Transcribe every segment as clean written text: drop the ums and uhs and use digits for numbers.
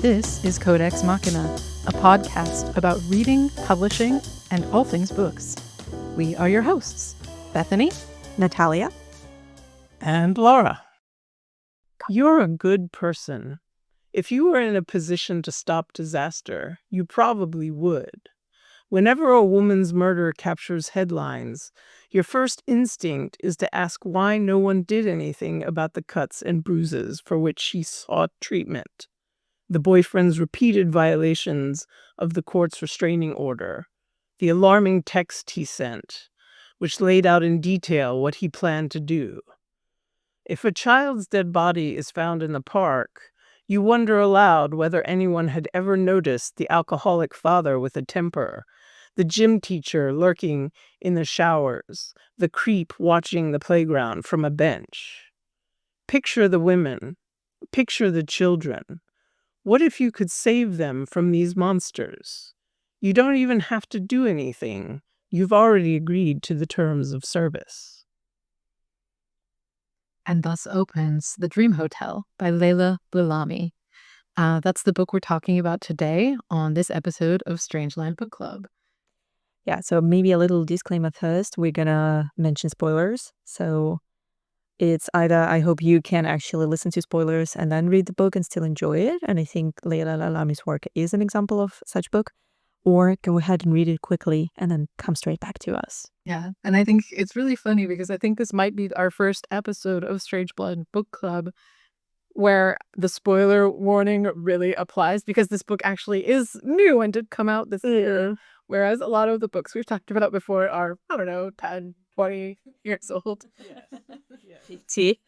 This is Codex Machina, a podcast about reading, publishing, and all things books. We are your hosts, Bethany, Natalia, and Laura. You're a good person. If you were in a position to stop disaster, you probably would. Whenever a woman's murder captures headlines, your first instinct is to ask why no one did anything about the cuts and bruises for which she sought treatment. The boyfriend's repeated violations of the court's restraining order, the alarming text he sent, which laid out in detail what he planned to do. If a child's dead body is found in the park, you wonder aloud whether anyone had ever noticed the alcoholic father with a temper, the gym teacher lurking in the showers, the creep watching the playground from a bench. Picture the women. Picture the children. What if you could save them from these monsters? You don't even have to do anything. You've already agreed to the terms of service. And thus opens The Dream Hotel by Laila Lalami. That's the book we're talking about today on this episode of Strangeland Book Club. Yeah, so maybe a little disclaimer first. We're gonna mention spoilers. So it's either I hope you can actually listen to spoilers and then read the book and still enjoy it. And I think Laila Lalami's work is an example of such book. Or go ahead and read it quickly and then come straight back to us. Yeah, and I think it's really funny because I think this might be our first episode of Strange Blood Book Club where the spoiler warning really applies because this book actually is new and did come out this year. Whereas a lot of the books we've talked about before are, 10, 20 years old. Yes. 50.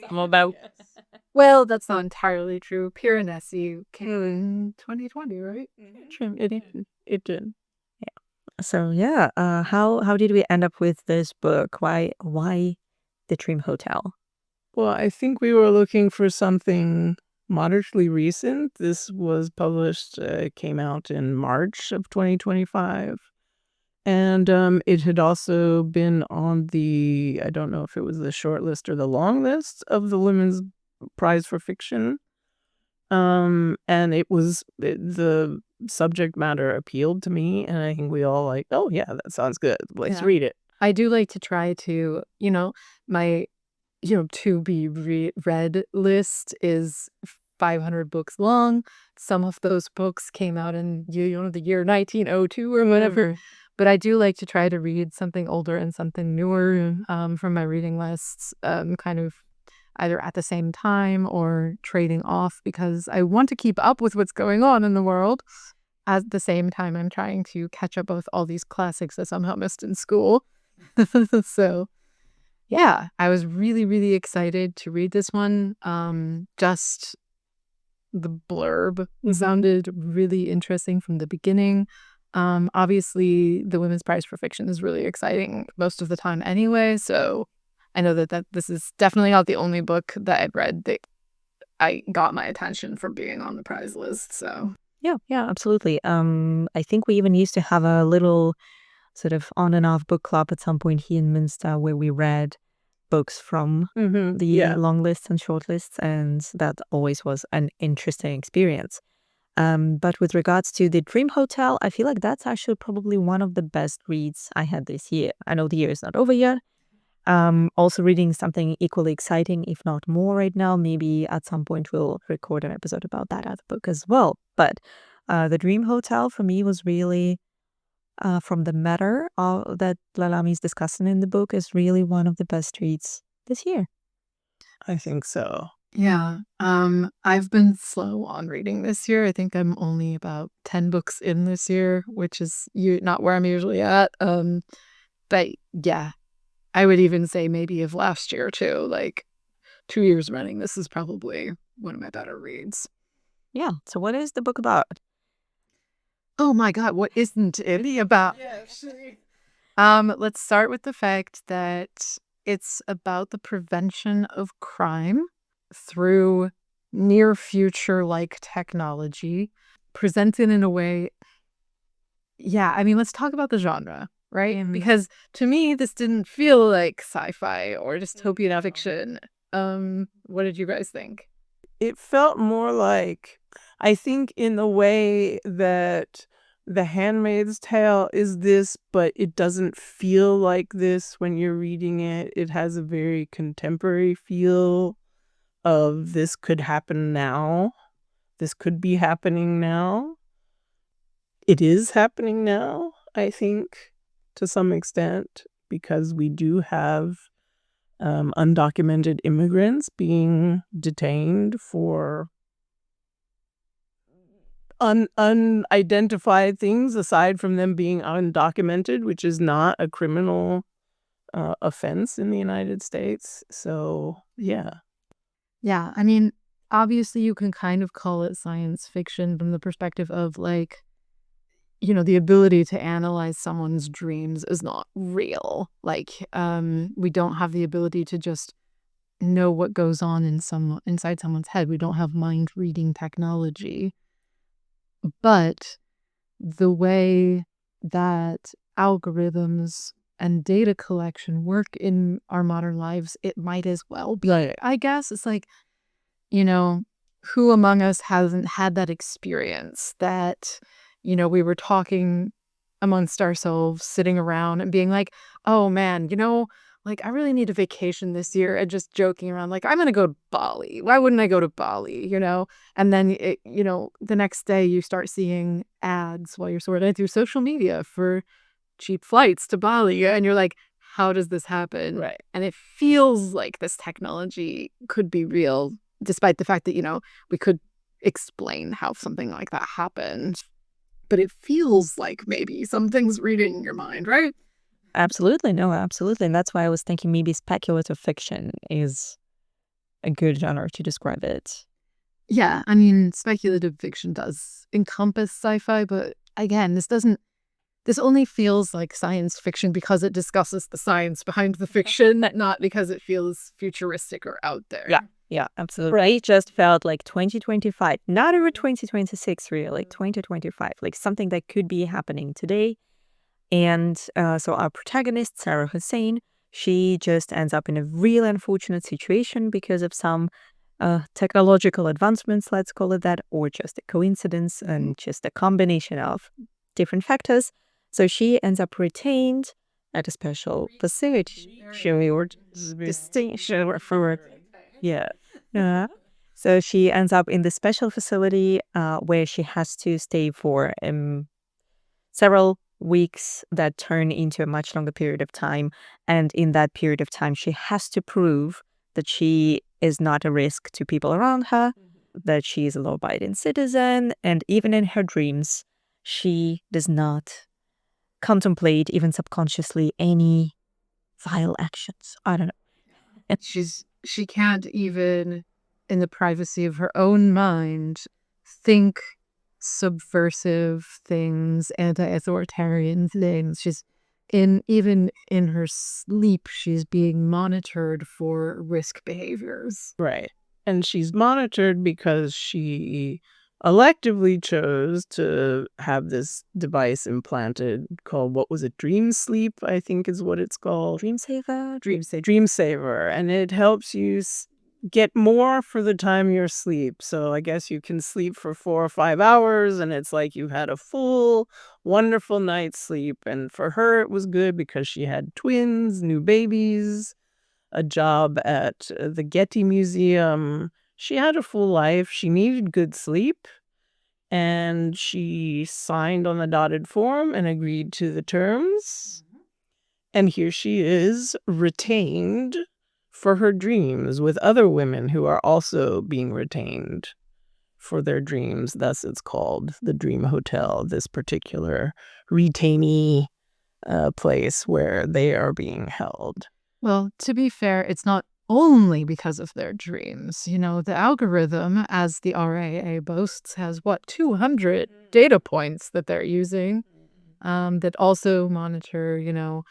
I'm about. Yes. Well, that's not entirely true. Piranesi came in 2020, right? Mm-hmm. It did. Yeah. So yeah, how did we end up with this book? Why The Dream Hotel? Well, I think we were looking for something moderately recent. This was published, came out in March of 2025. And it had also been on the, I don't know if it was the short list or the long list of the Women's Prize for Fiction. And the subject matter appealed to me. And I think we all like, oh yeah, that sounds good. Let's read it. I do like to try to, my to be read list is 500 books long. Some of those books came out in the year 1902 or whatever. But I do like to try to read something older and something newer from my reading lists, kind of either at the same time or trading off because I want to keep up with what's going on in the world. At the same time, I'm trying to catch up with all these classics I somehow missed in school. So yeah, I was really, really excited to read this one. Just the blurb sounded really interesting from the beginning. Obviously, the Women's Prize for Fiction is really exciting most of the time anyway. So I know that this is definitely not the only book that I've read that I got my attention from being on the prize list. So yeah, absolutely. I think we even used to have a little sort of on and off book club at some point here in Münster where we read books from the long lists and short lists, and that always was an interesting experience. But with regards to The Dream Hotel, I feel like that's actually probably one of the best reads I had this year. I know the year is not over yet. Also reading something equally exciting, if not more right now. Maybe at some point we'll record an episode about that other book as well. But The Dream Hotel for me was really, from the matter that Lalami is discussing in the book, is really one of the best reads this year. I think so. Yeah. I've been slow on reading this year. I think I'm only about 10 books in this year, which is not where I'm usually at. But yeah, I would even say maybe of last year too, like 2 years running. This is probably one of my better reads. Yeah. So what is the book about? Oh my God, what isn't it about? Yes. Let's start with the fact that it's about the prevention of crime through near future like technology presented in a way. Yeah, I mean, let's talk about the genre, right? Because to me, this didn't feel like sci-fi or dystopian fiction. What did you guys think? It felt more like, I think, in the way that The Handmaid's Tale is this, but it doesn't feel like this when you're reading it. It has a very contemporary feel of this could happen now. This could be happening now. It is happening now, I think, to some extent, because we do have undocumented immigrants being detained for unidentified things aside from them being undocumented, which is not a criminal offense in the United States. So, yeah. Yeah, I mean, obviously you can kind of call it science fiction from the perspective of like, the ability to analyze someone's dreams is not real. Like, we don't have the ability to just know what goes on inside someone's head. We don't have mind reading technology. But the way that algorithms and data collection work in our modern lives, it might as well be. I guess it's like, who among us hasn't had that experience that, we were talking amongst ourselves, sitting around and being like, oh man, like I really need a vacation this year, and just joking around like, I'm going to go to Bali. Why wouldn't I go to Bali, And then, the next day you start seeing ads while you're sorting through social media for cheap flights to Bali. And you're like, how does this happen? Right. And it feels like this technology could be real, despite the fact that, we could explain how something like that happened. But it feels like maybe something's reading your mind, right? Absolutely. No, absolutely. And that's why I was thinking maybe speculative fiction is a good genre to describe it. Yeah, I mean, speculative fiction does encompass sci-fi, but again, this only feels like science fiction because it discusses the science behind the fiction, not because it feels futuristic or out there. Yeah, absolutely. Right, just felt like 2025, not even 2026, really, like 2025, like something that could be happening today. And so our protagonist, Sarah Hussein, she just ends up in a real unfortunate situation because of some technological advancements, let's call it that, or just a coincidence and just a combination of different factors. So she ends up retained at a special facility. Distinction for yeah. So she ends up in the special facility where she has to stay for several weeks that turn into a much longer period of time. And in that period of time, she has to prove that she is not a risk to people around her, that she is a law-abiding citizen, and even in her dreams, she does not contemplate, even subconsciously, any vile actions. I don't know. And she can't even, in the privacy of her own mind, think subversive things, anti-authoritarian things. Even in her sleep, she's being monitored for risk behaviors. Right. And she's monitored because she electively chose to have this device implanted called, what was it, Dream Sleep, I think is what it's called. Dream Saver? Dream Saver. And it helps you get more for the time you're asleep. So I guess you can sleep for 4 or 5 hours and it's like you had a full, wonderful night's sleep. And for her, it was good because she had twins, new babies, a job at the Getty Museum. She had a full life. She needed good sleep. And she signed on the dotted form and agreed to the terms. And here she is, retained for her dreams with other women who are also being retained for their dreams. Thus, it's called the Dream Hotel, this particular retainee place where they are being held. Well, to be fair, it's not only because of their dreams. The algorithm, as the RAA boasts, has 200 data points that they're using that also monitor,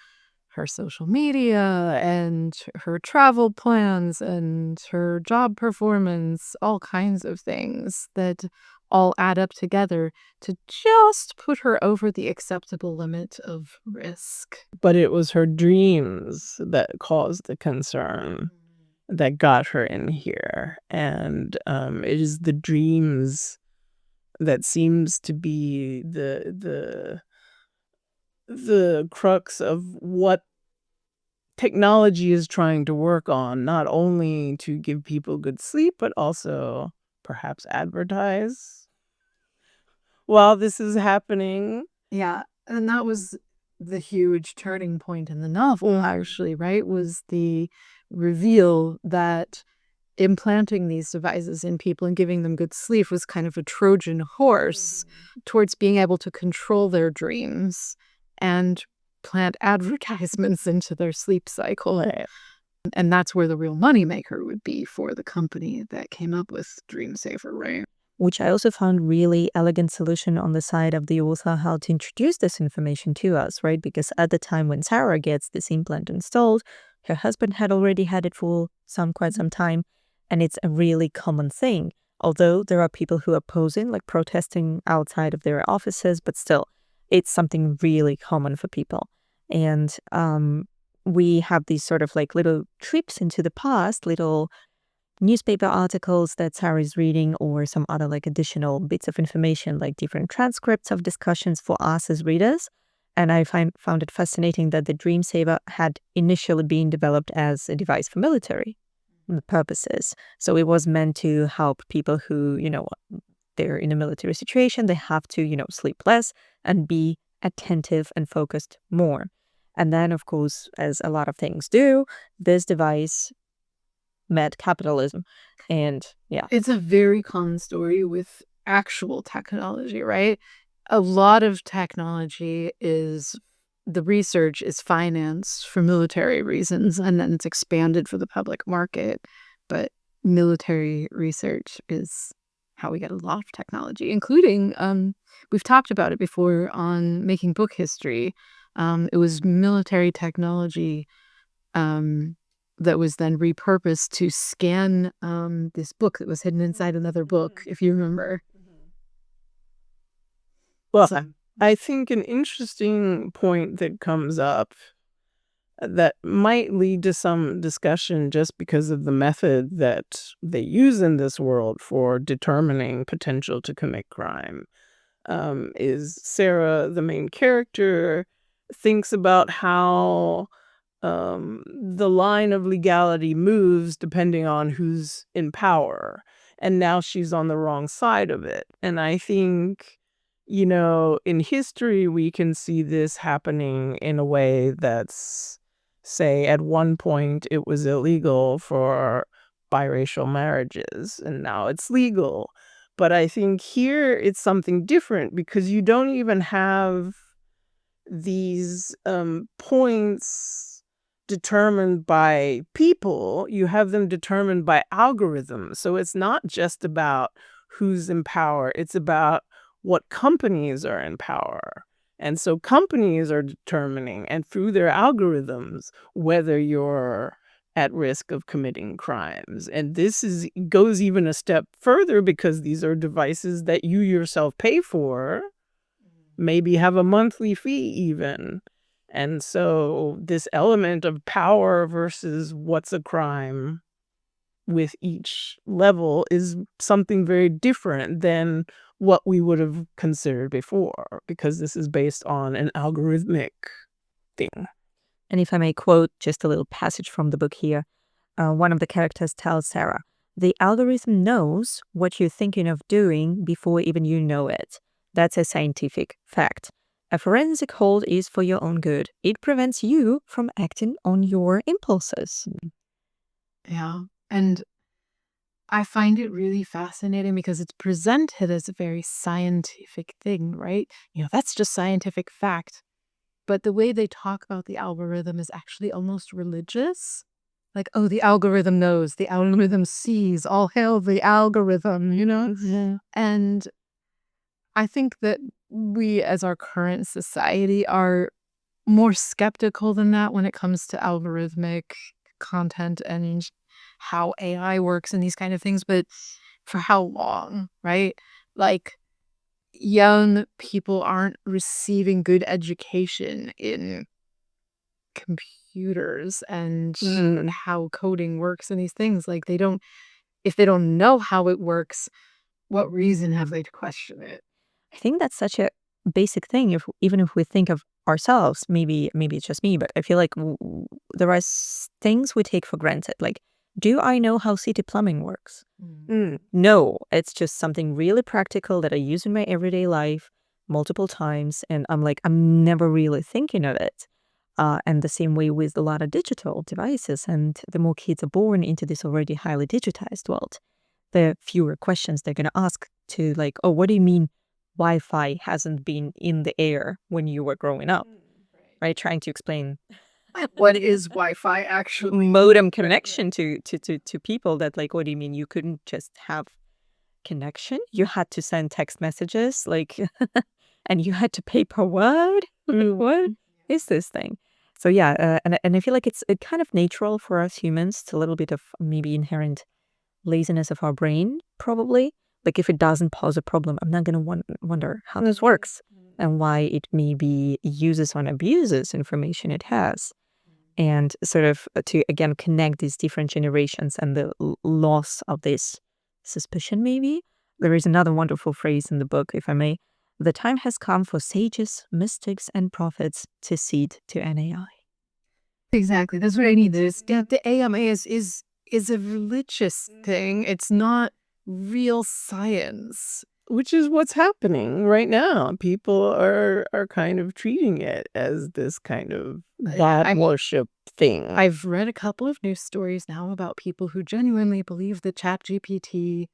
her social media and her travel plans and her job performance, all kinds of things that all add up together to just put her over the acceptable limit of risk. But it was her dreams that caused the concern that got her in here. And it is the dreams that seems to be the crux of what technology is trying to work on, not only to give people good sleep, but also perhaps advertise while this is happening. Yeah, and that was the huge turning point in the novel, actually, right? Was the reveal that implanting these devices in people and giving them good sleep was kind of a Trojan horse towards being able to control their dreams and plant advertisements into their sleep cycle. Right. And that's where the real moneymaker would be for the company that came up with Dream Saver, right? Which I also found really elegant solution on the side of the author, how to introduce this information to us, right? Because at the time when Sarah gets this implant installed, her husband had already had it for quite some time, and it's a really common thing. Although there are people who are opposing, like protesting outside of their offices, but still, it's something really common for people. And we have these sort of like little trips into the past, little newspaper articles that Sarah is reading, or some other like additional bits of information, like different transcripts of discussions for us as readers. And I found it fascinating that the Dream Saver had initially been developed as a device for military purposes. So it was meant to help people who, they're in a military situation, they have to, sleep less and be attentive and focused more. And then, of course, as a lot of things do, this device met capitalism. And yeah. It's a very common story with actual technology, right? A lot of technology the research is financed for military reasons, and then it's expanded for the public market. But military research is how we get a lot of technology, including, we've talked about it before on Making Book History. It was military technology that was then repurposed to scan this book that was hidden inside another book, if you remember. Well, I think an interesting point that comes up that might lead to some discussion just because of the method that they use in this world for determining potential to commit crime is Sarah, the main character, thinks about how the line of legality moves depending on who's in power. And now she's on the wrong side of it. And I think, in history, we can see this happening in a way that's, say, at one point it was illegal for biracial marriages, and now it's legal. But I think here it's something different because you don't even have these points determined by people, you have them determined by algorithms. So it's not just about who's in power, it's about what companies are in power. And so companies are determining, and through their algorithms, whether you're at risk of committing crimes. And this goes even a step further because these are devices that you yourself pay for, maybe have a monthly fee even. And so this element of power versus what's a crime with each level is something very different than what we would have considered before, because this is based on an algorithmic thing. And if I may quote just a little passage from the book here, one of the characters tells Sarah, "The algorithm knows what you're thinking of doing before even you know it. That's a scientific fact. A forensic hold is for your own good. It prevents you from acting on your impulses." Yeah. And I find it really fascinating because it's presented as a very scientific thing, right? That's just scientific fact. But the way they talk about the algorithm is actually almost religious. Like, oh, the algorithm knows, the algorithm sees, all hail the algorithm, Yeah. And I think that we, as our current society, are more skeptical than that when it comes to algorithmic content and how AI works and these kind of things. But for how long, right? like young people aren't receiving good education in computers and how coding works and these things. Like if they don't know how it works, what reason have they to question it? I think that's such a basic thing. Even if we think of ourselves, maybe it's just me, but I feel like there are things we take for granted. Like, do I know how city plumbing works? No, it's just something really practical that I use in my everyday life multiple times, and I'm never really thinking of it. And the same way with a lot of digital devices, and the more kids are born into this already highly digitized world, the fewer questions they're going to ask to, like, oh, what do you mean Wi-Fi hasn't been in the air when you were growing up, right? Trying to explain What is Wi-Fi actually? modem connection to people that, like, what do you mean you couldn't just have connection? You had to send text messages, like, and you had to pay per word? What is this thing? So yeah, and I feel like it's kind of natural for us humans. It's a little bit of maybe inherent laziness of our brain, probably. Like, if it doesn't pose a problem, I'm not going to wonder how this works and why it maybe uses or abuses information it has. And sort of to, again, connect these different generations and the loss of this suspicion, maybe. There is another wonderful phrase in the book, if I may. The time has come for sages, mystics, and prophets to cede to an AI. Exactly. That's what I need. The AMA is a religious thing. It's not real science. Which is what's happening right now. People are kind of treating it as this kind of God worship thing. I've read a couple of news stories now about people who genuinely believe that ChatGPT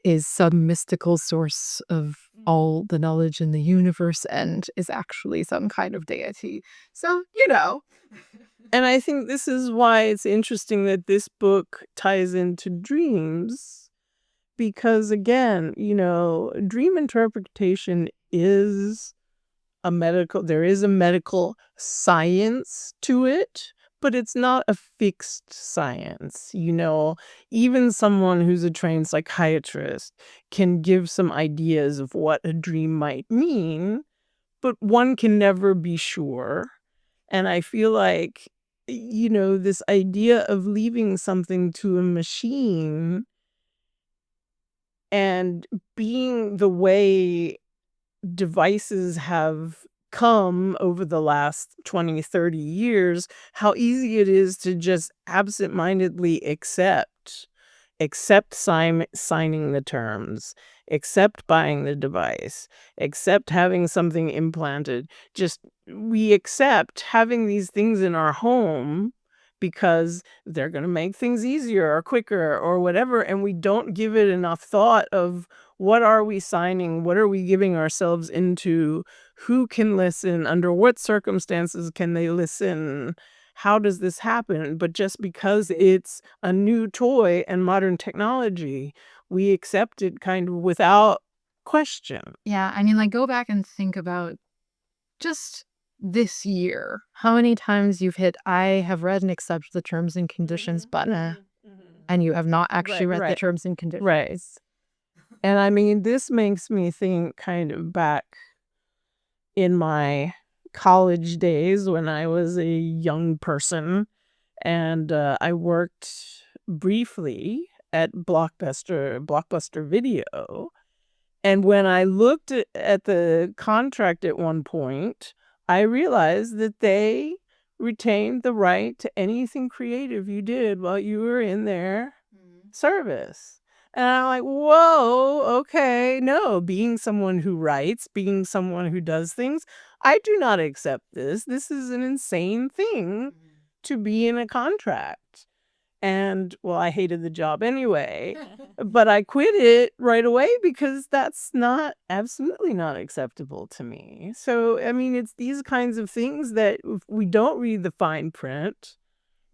is some mystical source of all the knowledge in the universe and is actually some kind of deity. So, And I think this is why it's interesting that this book ties into dreams. Because again, dream interpretation is there is a medical science to it, but it's not a fixed science. Even someone who's a trained psychiatrist can give some ideas of what a dream might mean, but one can never be sure. And I feel like, this idea of leaving something to a machine and being the way devices have come over the last 20, 30 years, how easy it is to just absentmindedly accept signing the terms, accept buying the device, accept having something implanted. Just we accept having these things in our home because they're going to make things easier or quicker or whatever, and we don't give it enough thought of what are we signing, what are we giving ourselves into, who can listen, under what circumstances can they listen, how does this happen? But just because it's a new toy and modern technology, we accept it kind of without question. Yeah, I mean, like, go back and think about just this year, how many times you've hit, I have read and accept the terms and conditions button, and you have not actually read the terms and conditions. Right. And I mean, this makes me think kind of back in my college days when I was a young person, and I worked briefly at Blockbuster Video. And when I looked at the contract at one point, I realized that they retained the right to anything creative you did while you were in their service. And I'm like, whoa, okay, no, being someone who writes, being someone who does things, I do not accept this. This is an insane thing to be in a contract. And, well, I hated the job anyway, but I quit it right away because that's absolutely not acceptable to me. So, I mean, it's these kinds of things that if we don't read the fine print,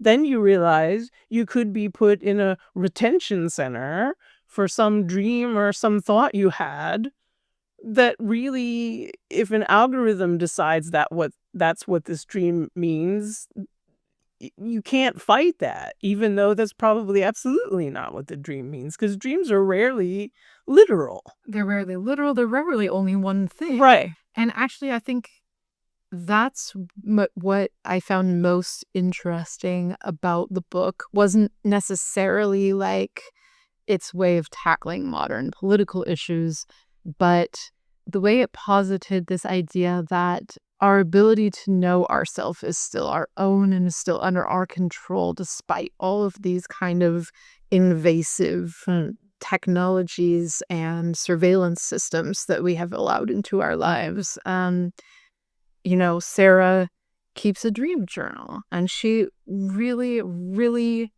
then you realize you could be put in a retention center for some dream or some thought you had that really, if an algorithm decides that's what this dream means, you can't fight that, even though that's probably absolutely not what the dream means, because dreams are rarely literal. They're rarely literal. They're rarely only one thing. Right. And actually, I think that's what I found most interesting about the book. Wasn't necessarily like its way of tackling modern political issues, but the way it posited this idea that our ability to know ourselves is still our own and is still under our control, despite all of these kind of invasive technologies and surveillance systems that we have allowed into our lives. Sarah keeps a dream journal, and she really, really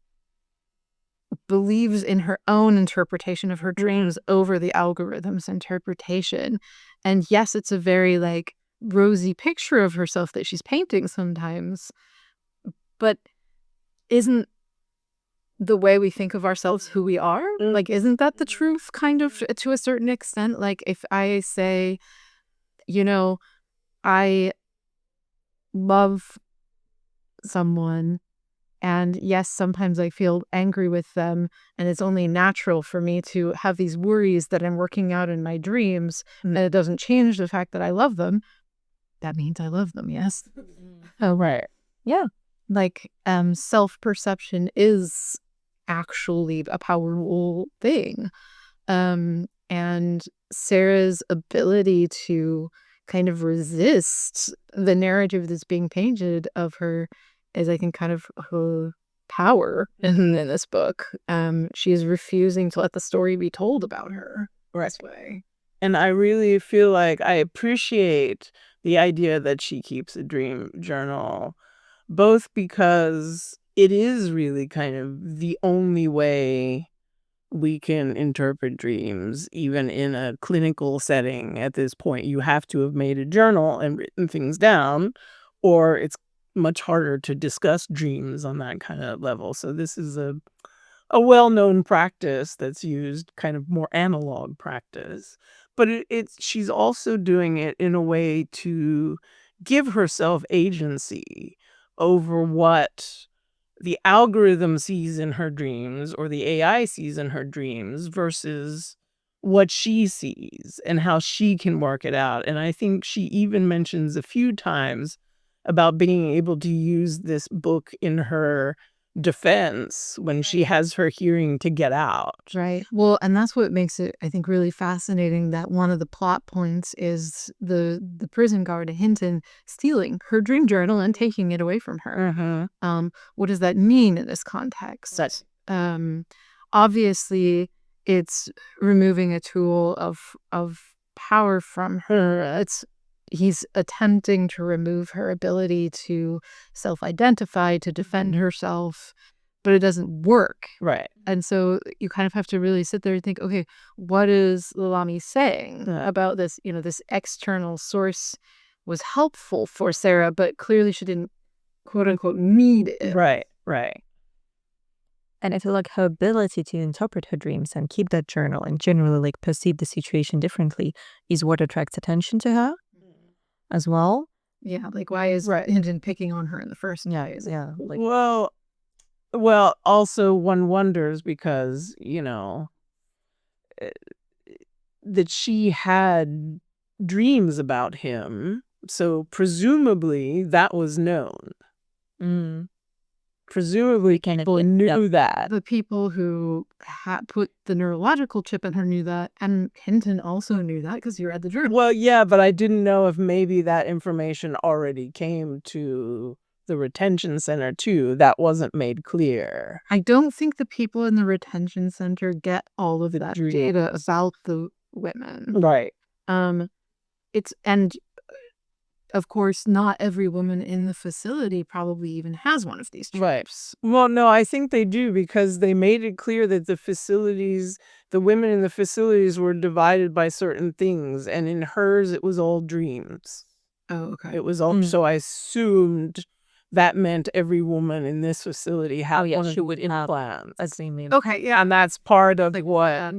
believes in her own interpretation of her dreams over the algorithm's interpretation. And yes, it's a very like rosy picture of herself that she's painting sometimes, but isn't the way we think of ourselves who we are? Like, isn't that the truth kind of to a certain extent? Like, if I say, I love someone, and yes, sometimes I feel angry with them, and it's only natural for me to have these worries that I'm working out in my dreams, and it doesn't change the fact that I love them. That means I love them, yes? Oh, right. Yeah. Like, self-perception is actually a powerful thing. And Sarah's ability to kind of resist the narrative that's being painted of her is, I think, kind of her power in this book. She is refusing to let the story be told about her this way. And I really feel like I appreciate the idea that she keeps a dream journal, both because it is really kind of the only way we can interpret dreams, even in a clinical setting. At this point, you have to have made a journal and written things down, or it's much harder to discuss dreams on that kind of level. So this is a well-known practice that's used, kind of more analog practice. But she's also doing it in a way to give herself agency over what the algorithm sees in her dreams or the AI sees in her dreams versus what she sees and how she can work it out. And I think she even mentions a few times about being able to use this book in her defense when she has her hearing to get out. Right. Well, and that's what makes it, I think, really fascinating, that one of the plot points is the prison guard, Hinton, stealing her dream journal and taking it away from her. What does that mean in this context? Obviously, it's removing a tool of power from her. He's attempting to remove her ability to self-identify, to defend herself, but it doesn't work. Right. And so you kind of have to really sit there and think, okay, what is Lalami saying about this? This external source was helpful for Sarah, but clearly she didn't, quote unquote, need it. Right, right. And I feel like her ability to interpret her dreams and keep that journal and generally like perceive the situation differently is what attracts attention to her as well. Yeah, like why is Hinton picking on her in the first place? Yeah. Like, well, also one wonders because, that she had dreams about him. So presumably that was known. Presumably people knew that. The people who had put the neurological chip in her knew that, and Hinton also knew that because you read the journal. Well, yeah, but I didn't know if maybe that information already came to the retention center too. That wasn't made clear. I don't think the people in the retention center get all of that data about the women. Right. And of course, not every woman in the facility probably even has one of these chips. Right. Well, no, I think they do, because they made it clear that the women in the facilities were divided by certain things, and in hers, it was all dreams. Oh, okay. It was all, so I assumed that meant every woman in this facility had one of these implants. Okay, yeah. And that's part of what,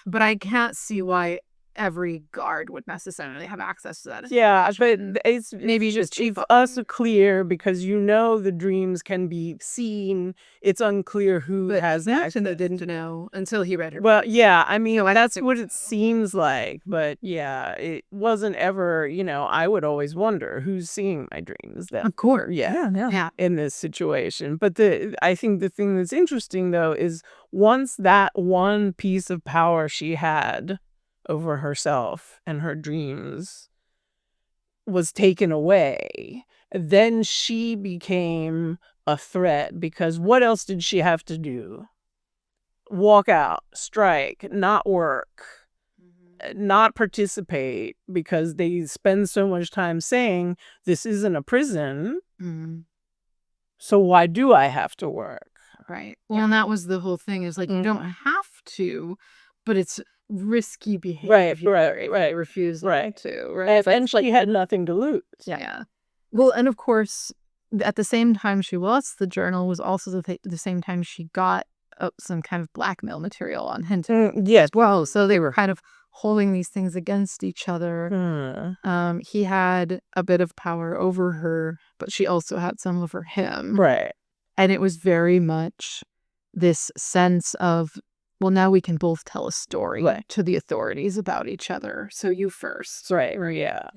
But I can't see why every guard would necessarily have access to that. Yeah, but it's Maybe just it's unclear because the dreams can be seen. It's unclear who has Jackson access. didn't know until he read her. Well, yeah, I mean, that's what it seems like. But yeah, it wasn't ever, I would always wonder who's seeing my dreams then. Of course. Yeah, in this situation. But I think the thing that's interesting, though, is once that one piece of power she had over herself and her dreams was taken away, then she became a threat, because what else did she have to do? Walk out, strike, not work, not participate, because they spend so much time saying this isn't a prison, so why do I have to work? Right. Well, and that was the whole thing, is like, you don't have to, but it's risky behavior. Right. Refusal to, right? Eventually, he had nothing to lose. Yeah. Well, and of course, at the same time she lost the journal was also the same time she got some kind of blackmail material on Hinton. Yes. Well, so they were kind of holding these things against each other. He had a bit of power over her, but she also had some over him. Right. And it was very much this sense of, well, now we can both tell a story to the authorities about each other. So you first. Right. Yeah.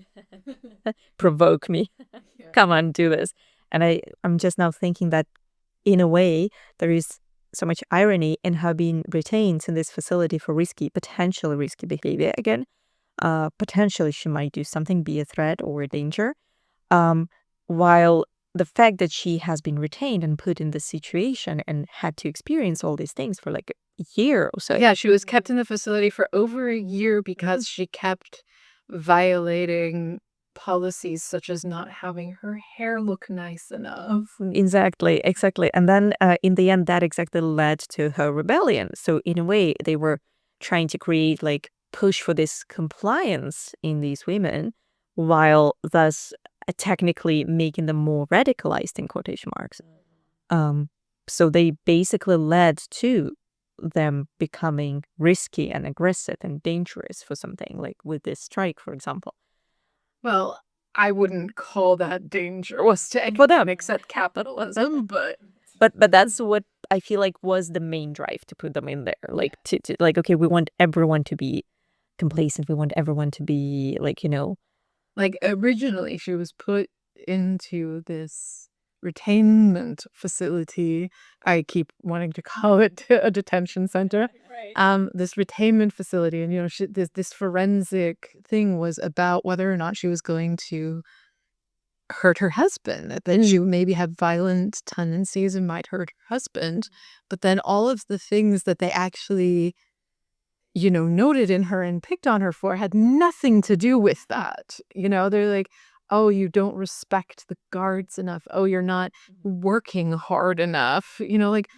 Provoke me. Come on, do this. And I'm just now thinking that in a way, there is so much irony in her being retained in this facility for potentially risky behavior. Again, potentially she might do something, be a threat or a danger. While the fact that she has been retained and put in this situation and had to experience all these things for like a year or so. Yeah, she was kept in the facility for over a year because she kept violating policies such as not having her hair look nice enough. Exactly. And then in the end, that exactly led to her rebellion. So in a way, they were trying to create push for this compliance in these women, while thus technically making them more radicalized, in quotation marks. So they basically led to them becoming risky and aggressive and dangerous for something, like with this strike, for example. Well, I wouldn't call that dangerous to anyone except capitalism, but that's what I feel like was the main drive to put them in there. Okay, we want everyone to be complacent. We want everyone to be originally she was put into this retainment facility. I keep wanting to call it a detention center. This retainment facility, and this forensic thing was about whether or not she was going to hurt her husband. That then she maybe had violent tendencies and might hurt her husband. But then all of the things that they actually noted in her and picked on her for had nothing to do with that. They're like, oh, you don't respect the guards enough. Oh, you're not working hard enough.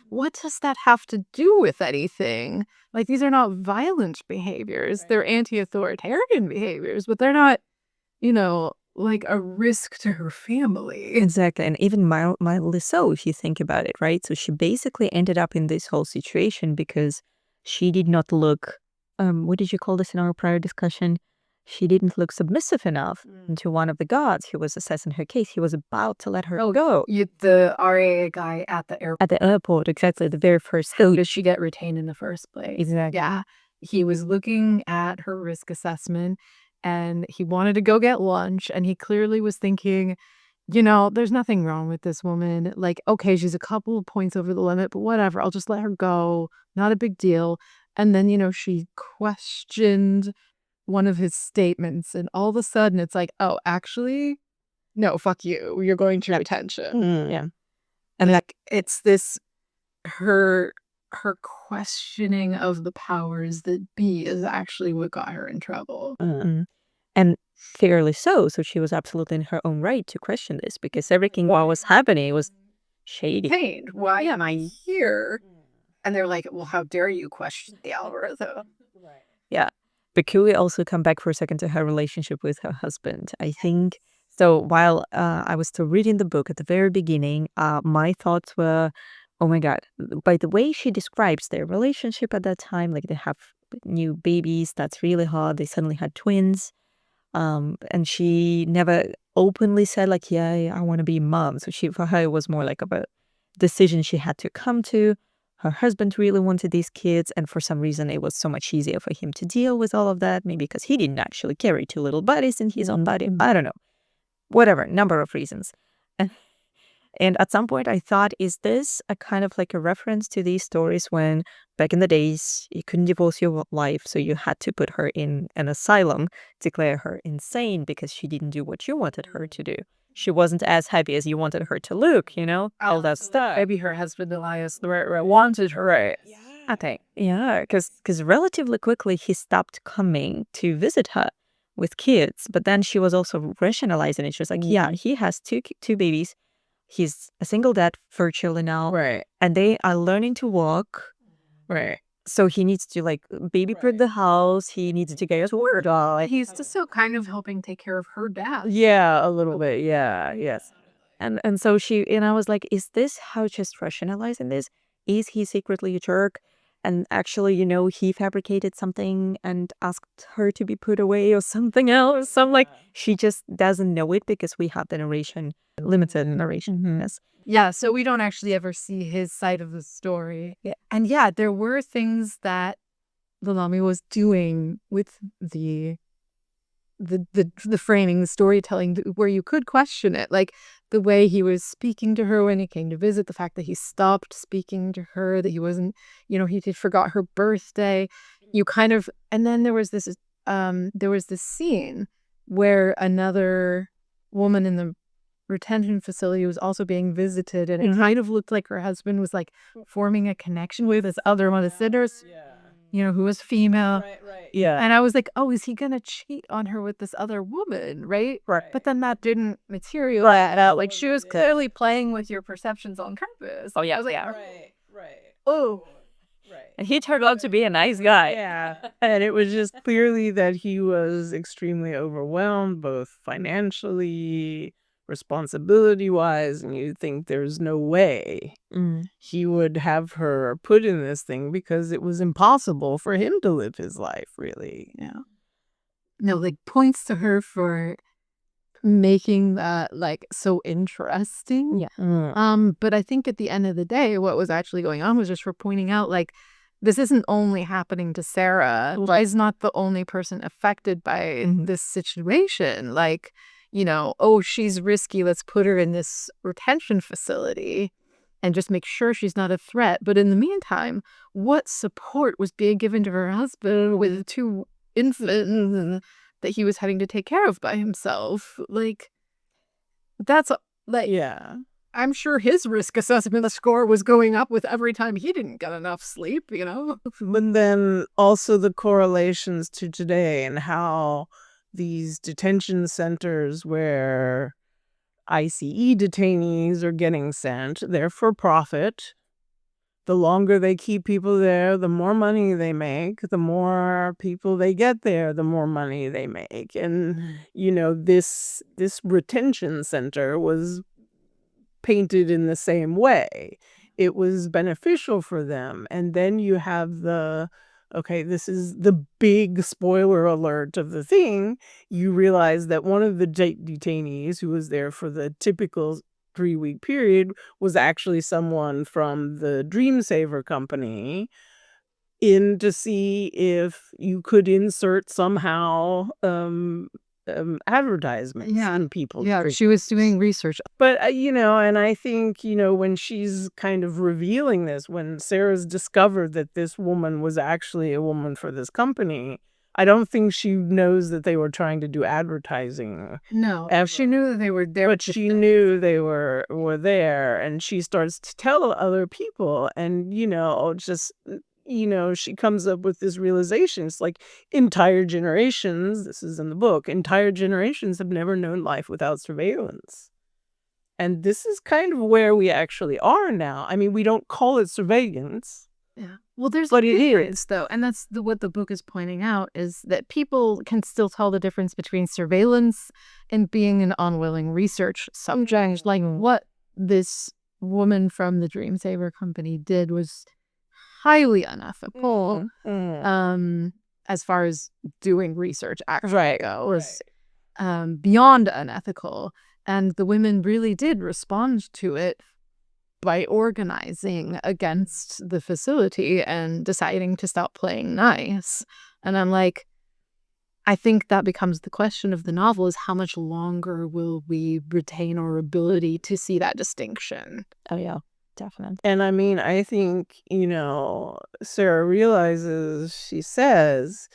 What does that have to do with anything? These are not violent behaviors. They're anti-authoritarian behaviors, but they're not, a risk to her family. Exactly. And even mildly so, if you think about it, right? So she basically ended up in this whole situation because she did not look, what did you call this in our prior discussion? She didn't look submissive enough to one of the guards who was assessing her case. He was about to let her go. The RAA guy at the airport. At the airport, exactly. The very first. How did she get retained in the first place? Exactly. Yeah. He was looking at her risk assessment and he wanted to go get lunch. And he clearly was thinking, there's nothing wrong with this woman. Okay, she's a couple of points over the limit, but whatever. I'll just let her go. Not a big deal. And then, she questioned one of his statements, and all of a sudden it's like, oh, actually, no, fuck you. You're going to detention. Yeah. And it's this her questioning of the powers that be is actually what got her in trouble. And fairly so. So she was absolutely in her own right to question this, because everything what was happening was shady. Pained. Why am I here? And they're like, well, how dare you question the algorithm? Yeah. But could we also come back for a second to her relationship with her husband? I think, so while I was still reading the book at the very beginning, my thoughts were, oh my God, by the way she describes their relationship at that time, they have new babies. That's really hard. They suddenly had twins. And she never openly said like, yeah, I want to be mom. So for her, it was more like a decision she had to come to. Her husband really wanted these kids, and for some reason it was so much easier for him to deal with all of that. Maybe because he didn't actually carry two little bodies in his own body. I don't know. Whatever, number of reasons. And at some point I thought, is this a kind of like a reference to these stories when back in the days you couldn't divorce your wife, so you had to put her in an asylum, declare her insane because she didn't do what you wanted her to do. She wasn't as happy as you wanted her to look, all that stuff. Maybe her husband Elias wanted her, right? I think. Yeah, because relatively quickly he stopped coming to visit her with kids, but then she was also rationalizing it. She was like, yeah, he has two babies. He's a single dad for children now. Right. And they are learning to walk. Right. So he needs to like baby-proof the house. He needs to get his word out. He's just still kind of helping take care of her dad. Yeah, a little bit. Yeah. Yes. And so I was like, is this how just rationalizing this? Is he secretly a jerk? And actually, he fabricated something and asked her to be put away or something else. So I'm like, she just doesn't know it because we have the limited narration. Yes. Yeah, so we don't actually ever see his side of the story. Yeah. And there were things that Lalami was doing with the framing, the storytelling, where you could question it, like the way he was speaking to her when he came to visit, the fact that he stopped speaking to her, that he wasn't, he forgot her birthday. You kind of, and then there was this scene where another woman in the retention facility was also being visited, and it kind of looked like her husband was like forming a connection with this other one of the sitters. Who was female. Right. Yeah. And I was like, oh, is he going to cheat on her with this other woman? Right. But then that didn't materialize. Like, she was clearly playing with your perceptions on purpose. Oh, yeah. I was like, Right. oh. Right. And he turned out to be a nice guy. Yeah. And it was just clearly that he was extremely overwhelmed, both financially, responsibility-wise, and you think there's no way he would have her put in this thing because it was impossible for him to live his life, really. Yeah. No, like, points to her for making that like so interesting. Yeah. But I think at the end of the day, what was actually going on was just for pointing out, like, this isn't only happening to Sarah. Laila's not the only person affected by this situation. Like, oh, she's risky, let's put her in this retention facility and just make sure she's not a threat. But in the meantime, what support was being given to her husband with two infants that he was having to take care of by himself? Like, that's like, Yeah. I'm sure his risk assessment score was going up with every time he didn't get enough sleep, But then also the correlations to today and how these detention centers where ICE detainees are getting sent, they're for profit. The longer they keep people there, the more money they make. The more people they get there, the more money they make. And, this retention center was painted in the same way. It was beneficial for them. And then you have this is the big spoiler alert of the thing. You realize that one of the detainees who was there for the typical 3-week period was actually someone from the Dream Saver company in to see if you could insert somehow advertisements in people's dreams. She was doing research. But, and I think, when she's kind of revealing this, when Sarah's discovered that this woman was actually a woman for this company, I don't think she knows that they were trying to do advertising. No, she knew that they were there. But she knew they were there, and she starts to tell other people, and, she comes up with this realization. It's like entire generations, this is in the book, entire generations have never known life without surveillance. And this is kind of where we actually are now. I mean, we don't call it surveillance. Yeah. Well, there's But it difference, though. And that's what the book is pointing out, is that people can still tell the difference between surveillance and being an unwilling research subject. Like, what this woman from the Dream Saver company did was highly unethical. As far as doing research actually goes, beyond unethical. And the women really did respond to it by organizing against the facility and deciding to stop playing nice. And I'm like, I think that becomes the question of the novel, is how much longer will we retain our ability to see that distinction? Oh, yeah, definitely. And I mean, I think, Sarah realizes, she says,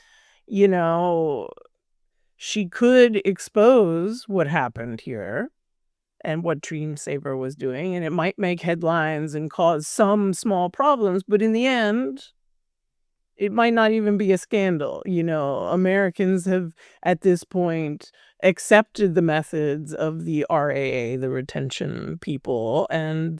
she could expose what happened here and what Dreamsaver was doing, and it might make headlines and cause some small problems, but in the end, it might not even be a scandal. Americans have, at this point, accepted the methods of the RAA, the retention people, and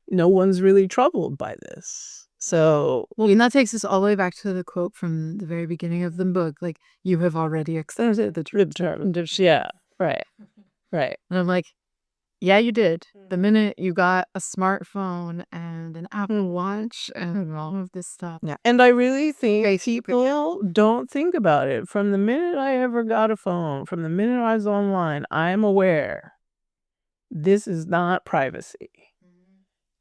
no one's really troubled by this. So, and that takes us all the way back to the quote from the very beginning of the book, like, you have already accepted the term. Yeah, right. And I'm like, yeah, you did. The minute you got a smartphone and an Apple Watch and all of this stuff. Yeah. And I really think people don't think about it. From the minute I ever got a phone, from the minute I was online, I'm aware this is not privacy.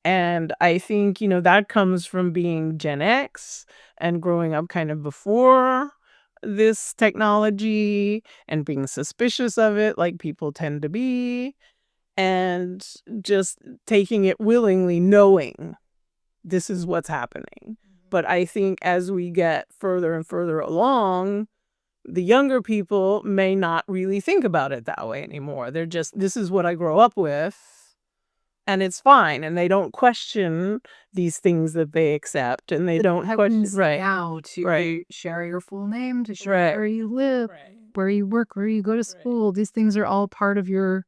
And I think, that comes from being Gen X and growing up kind of before this technology and being suspicious of it, like people tend to be, and just taking it willingly, knowing this is what's happening. But I think as we get further and further along, the younger people may not really think about it that way anymore. They're just, this is what I grow up with, and it's fine. And they don't question these things that they accept, and they don't question now to share your full name, to share where you live, where you work, where you go to school. These things are all part of your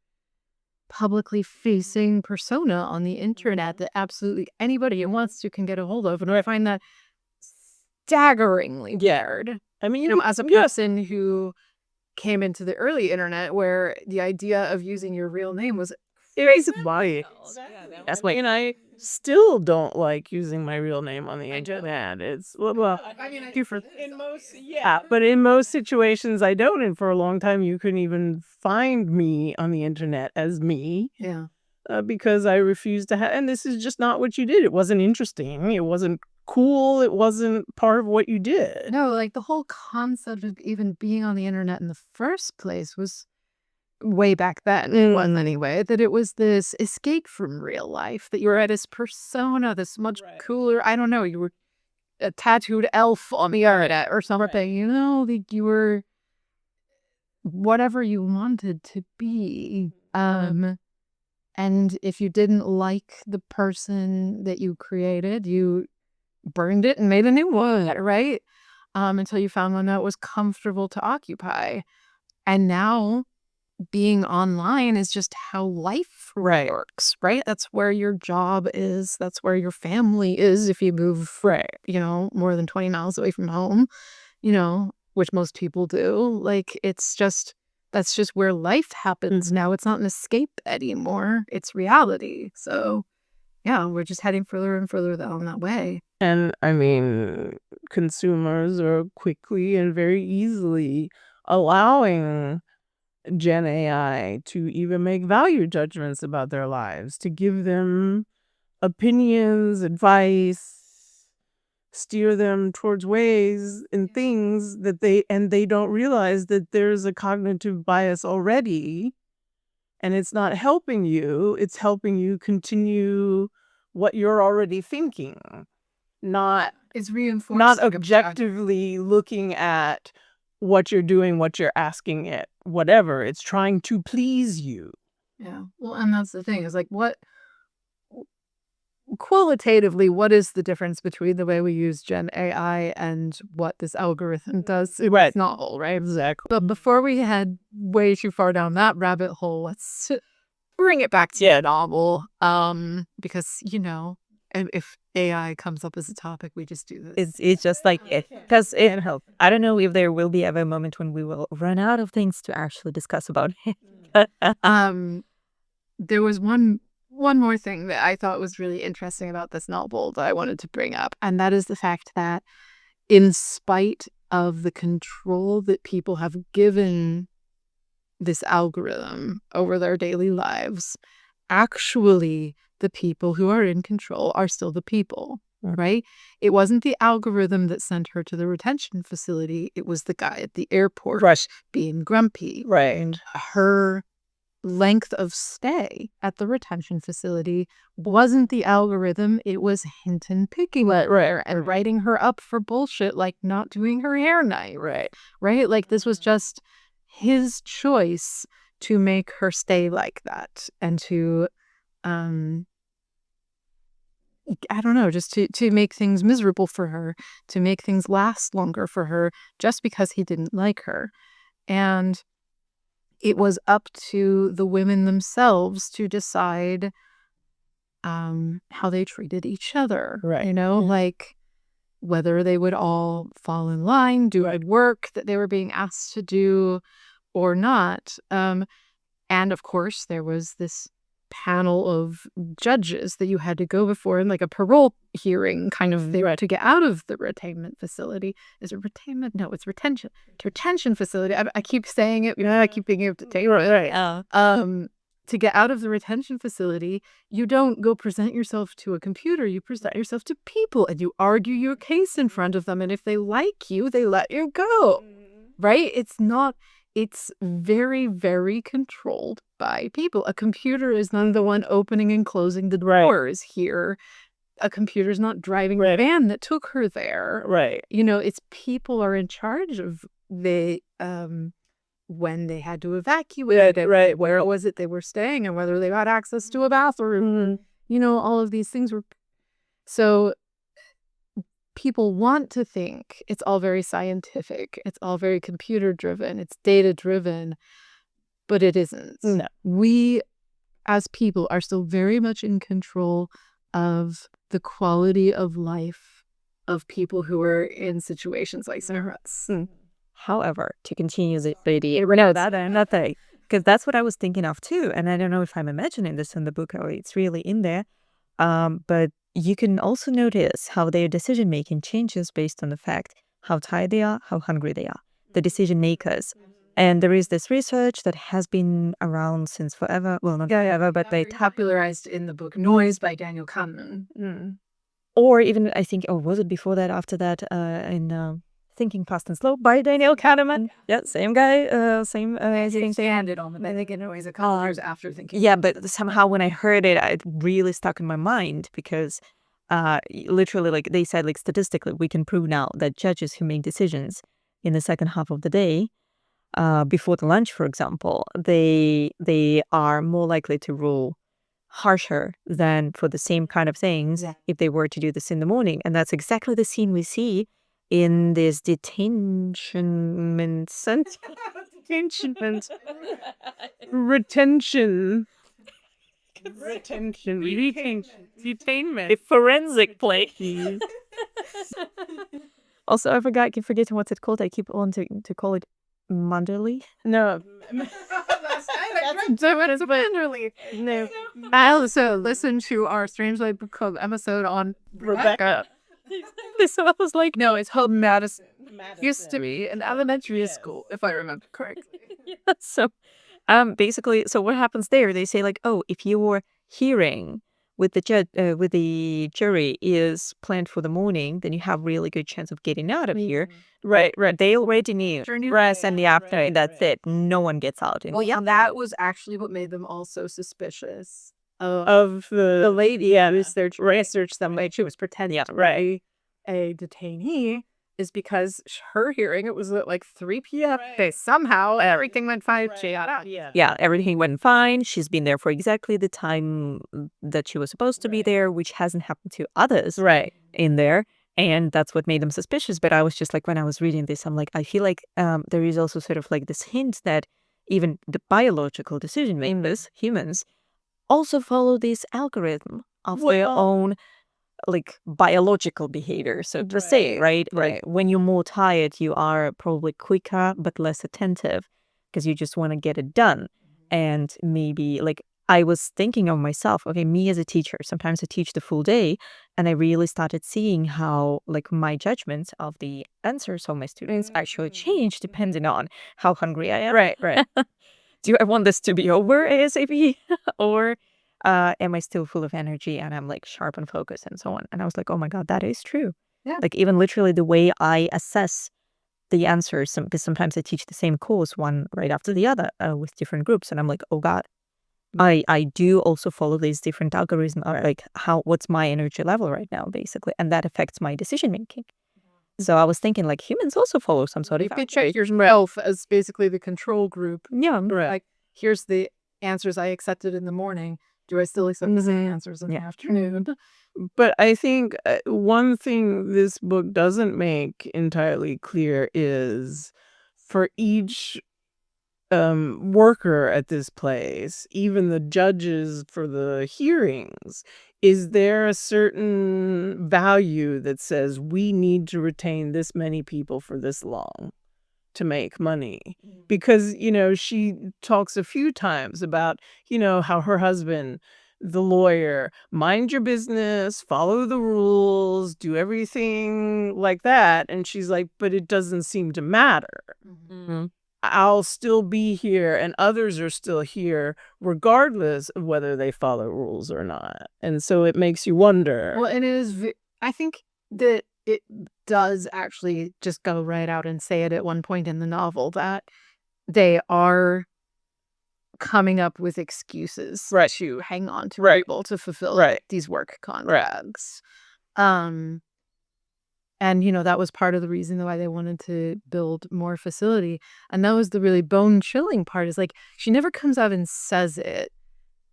publicly facing persona on the internet that absolutely anybody who wants to can get a hold of. And I find that staggeringly weird. I mean, as a person who came into the early internet where the idea of using your real name was why. That's why. And I still don't like using my real name on the internet. It's but in most situations I don't. And for a long time, you couldn't even find me on the internet as me. Yeah. Because I refused to have, and this is just not what you did. It wasn't interesting. It wasn't cool. It wasn't part of what you did. No, like the whole concept of even being on the internet in the first place was way back then, wasn't anyway, that it was this escape from real life, that you were at this persona, this much cooler, I don't know, you were a tattooed elf on the internet or something, like you were whatever you wanted to be. And if you didn't like the person that you created, you burned it and made a new one, right? Until you found one that was comfortable to occupy. And now being online is just how life works, right? That's where your job is. That's where your family is if you move, more than 20 miles away from home, which most people do. Like, that's just where life happens now. It's not an escape anymore. It's reality. So, yeah, we're just heading further and further down that way. And I mean, consumers are quickly and very easily allowing Gen AI to even make value judgments about their lives, to give them opinions, advice, steer them towards ways and things that they don't realize that there's a cognitive bias already, and it's not helping you. It's helping you continue what you're already thinking, it's reinforcing, not objectively looking at what you're doing, what you're asking it, whatever. It's trying to please you. Yeah. Well, and that's the thing, is like, qualitatively, what is the difference between the way we use Gen AI and what this algorithm does? It's not all, right? Exactly. But before we head way too far down that rabbit hole, let's bring it back to the novel. Because, if AI comes up as a topic, we just do this. It's just like it. Because I don't know if there will be ever a moment when we will run out of things to actually discuss about it. There was one one more thing that I thought was really interesting about this novel that I wanted to bring up, and that is the fact that in spite of the control that people have given this algorithm over their daily lives, actually the people who are in control are still the people, right? It wasn't the algorithm that sent her to the retention facility. It was the guy at the airport being grumpy. Right. Her length of stay at the retention facility wasn't the algorithm. It was Hinton picking at her and writing her up for bullshit, like not doing her hair night. Right? Like this was just his choice to make her stay like that and to I don't know, just to make things miserable for her, to make things last longer for her, just because he didn't like her. And it was up to the women themselves to decide how they treated each other. Right. You know, like whether they would all fall in line, do work that they were being asked to do or not. And of course, there was this panel of judges that you had to go before in like a parole hearing kind of there to get out of the retainment facility. Is it retainment? No, it's retention. Retention facility. I keep saying it. You know, I keep thinking of to get out of the retention facility, you don't go present yourself to a computer. You present yourself to people and you argue your case in front of them. And if they like you, they let you go. Right? It's very, very controlled by people. A computer is not the one opening and closing the doors here. A computer's not driving the van that took her there. Right. You know, it's people are in charge of the when they had to evacuate it, where was it they were staying and whether they got access to a bathroom. You know, all of these things were so people want to think it's all very scientific, it's all very computer driven, it's data driven, but it isn't. No. We as people are still very much in control of the quality of life of people who are in situations like Sarah's. However, to continue the idea, because that's what I was thinking of too, and I don't know if I'm imagining this in the book or it's really in there, but you can also notice how their decision making changes based on the fact how tired they are, how hungry they are, the decision makers. And there is this research that has been around since forever. Well, not forever, but they popularized in the book Noise by Daniel Kahneman. Or even, I think, or was it before that, after that, in Thinking Fast and Slow by Daniel Kahneman. Yeah, same guy, same Expanded on it. I think it was a couple years after Thinking. Yeah, but somehow when I heard it, it really stuck in my mind because literally, like they said, like statistically, we can prove now that judges who make decisions in the second half of the day, before the lunch, for example, they are more likely to rule harsher than for the same kind of things if they were to do this in the morning. And that's exactly the scene we see in this retention. The forensic play. Also, I keep forgetting what's it called. I keep on to call it Manderly. No. I also listened to our Strangely Book Club episode on Rebecca. So I was like, no, it's called Madison. Used to be in elementary school, if I remember correctly. So, basically, so what happens there? They say like, oh, if your hearing with the jury is planned for the morning, then you have really good chance of getting out of here. Right. They already knew. Rest and the afternoon. That's it. No one gets out. Well, yeah, that was actually what made them all so suspicious Of the lady researched them like she was pretending to be a detainee is because her hearing it was at like 3 p.m. Somehow everything went fine. She got out. Yeah, everything went fine. She's been there for exactly the time that she was supposed to be there, which hasn't happened to others in there. And that's what made them suspicious. But I was just like, when I was reading this, I'm like, I feel like there is also sort of like this hint that even the biological decision makers, humans, also follow this algorithm of their own like biological behavior, so to say, right? Like when you're more tired, you are probably quicker but less attentive because you just want to get it done. And maybe like I was thinking of myself, okay, me as a teacher, sometimes I teach the full day, and I really started seeing how like my judgments of the answers of my students actually change depending on how hungry I am. Right. Do I want this to be over ASAP or am I still full of energy and I'm like sharp and focused and so on? And I was like, oh my God, that is true. Yeah. Like even literally the way I assess the answers, because sometimes I teach the same course one right after the other with different groups. And I'm like, oh God, I do also follow these different algorithms, or like what's my energy level right now, basically. And that affects my decision making. So I was thinking like humans also follow some sort You of could check yourself as basically the control group. Yeah. Like, here's the answers I accepted in the morning. Do I still accept the same answers in the afternoon? But I think one thing this book doesn't make entirely clear is for each worker at this place, even the judges for the hearings, is there a certain value that says we need to retain this many people for this long to make money? Because, she talks a few times about, how her husband, the lawyer, mind your business, follow the rules, do everything like that. And she's like, but it doesn't seem to matter. I'll still be here and others are still here regardless of whether they follow rules or not. And so it makes you wonder. Well, and it is, I think that it does actually just go right out and say it at one point in the novel that they are coming up with excuses to hang on to people to fulfill these work contracts. And, that was part of the reason why they wanted to build more facility. And that was the really bone-chilling part is, like, she never comes out and says it.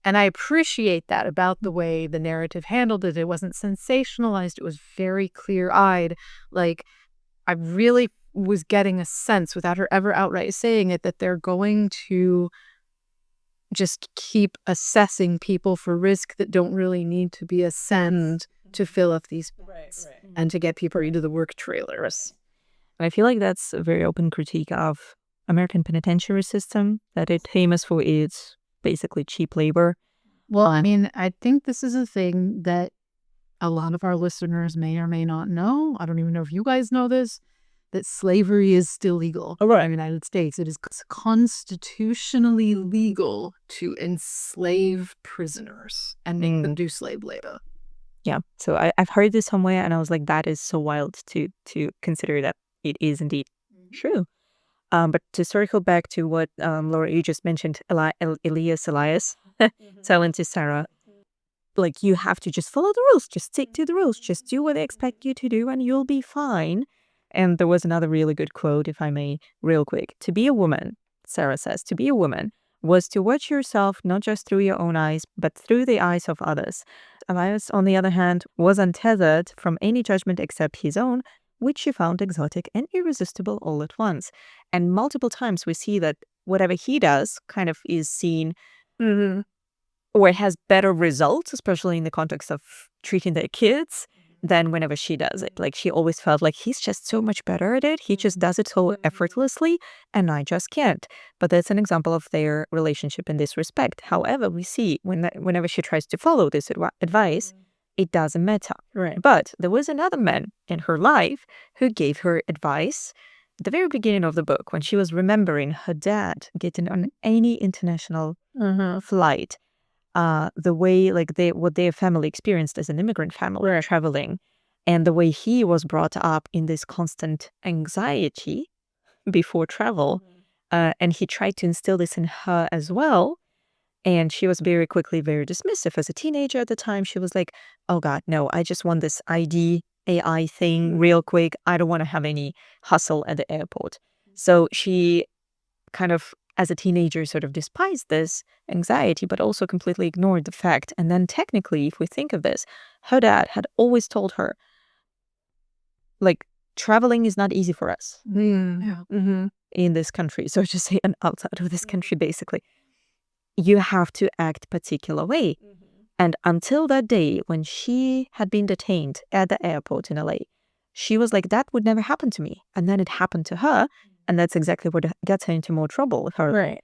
And I appreciate that about the way the narrative handled it. It wasn't sensationalized. It was very clear-eyed. Like, I really was getting a sense, without her ever outright saying it, that they're going to just keep assessing people for risk that don't really need to be assessed to fill up these beds and to get people into the work trailers. I feel like that's a very open critique of American penitentiary system, that it's famous for its basically cheap labor. Well, I mean, I think this is a thing that a lot of our listeners may or may not know. I don't even know if you guys know this, that slavery is still legal in the United States. It is constitutionally legal to enslave prisoners and make them do slave labor. Yeah, so I've heard this somewhere, and I was like, that is so wild to consider that it is indeed true. But to circle back to what Laura, you just mentioned, Elias, telling to Sarah, like, you have to just follow the rules, just stick to the rules, just do what they expect you to do, and you'll be fine. And there was another really good quote, if I may, real quick. To be a woman, Sarah says, to be a woman was to watch yourself not just through your own eyes, but through the eyes of others. Elias, on the other hand, was untethered from any judgment except his own, which she found exotic and irresistible all at once. And multiple times we see that whatever he does kind of is seen or has better results, especially in the context of treating their kids, than whenever she does it. Like, she always felt like he's just so much better at it. He just does it so effortlessly, and I just can't. But that's an example of their relationship in this respect. However, we see whenever she tries to follow this advice, it doesn't matter. But there was another man in her life who gave her advice at the very beginning of the book, when she was remembering her dad getting on any international flight. The way, like, what their family experienced as an immigrant family traveling, and the way he was brought up in this constant anxiety before travel, and he tried to instill this in her as well, and she was very quickly very dismissive. As a teenager at the time, she was like, oh God, no, I just want this AI thing real quick. I don't want to have any hustle at the airport. So she kind of, as a teenager, sort of despised this anxiety, but also completely ignored the fact. And then technically, if we think of this, her dad had always told her, like, traveling is not easy for us in this country. So to say, and outside of this country, basically, you have to act particular way. And until that day when she had been detained at the airport in LA, she was like, that would never happen to me. And then it happened to her. And that's exactly what gets her into more trouble. Her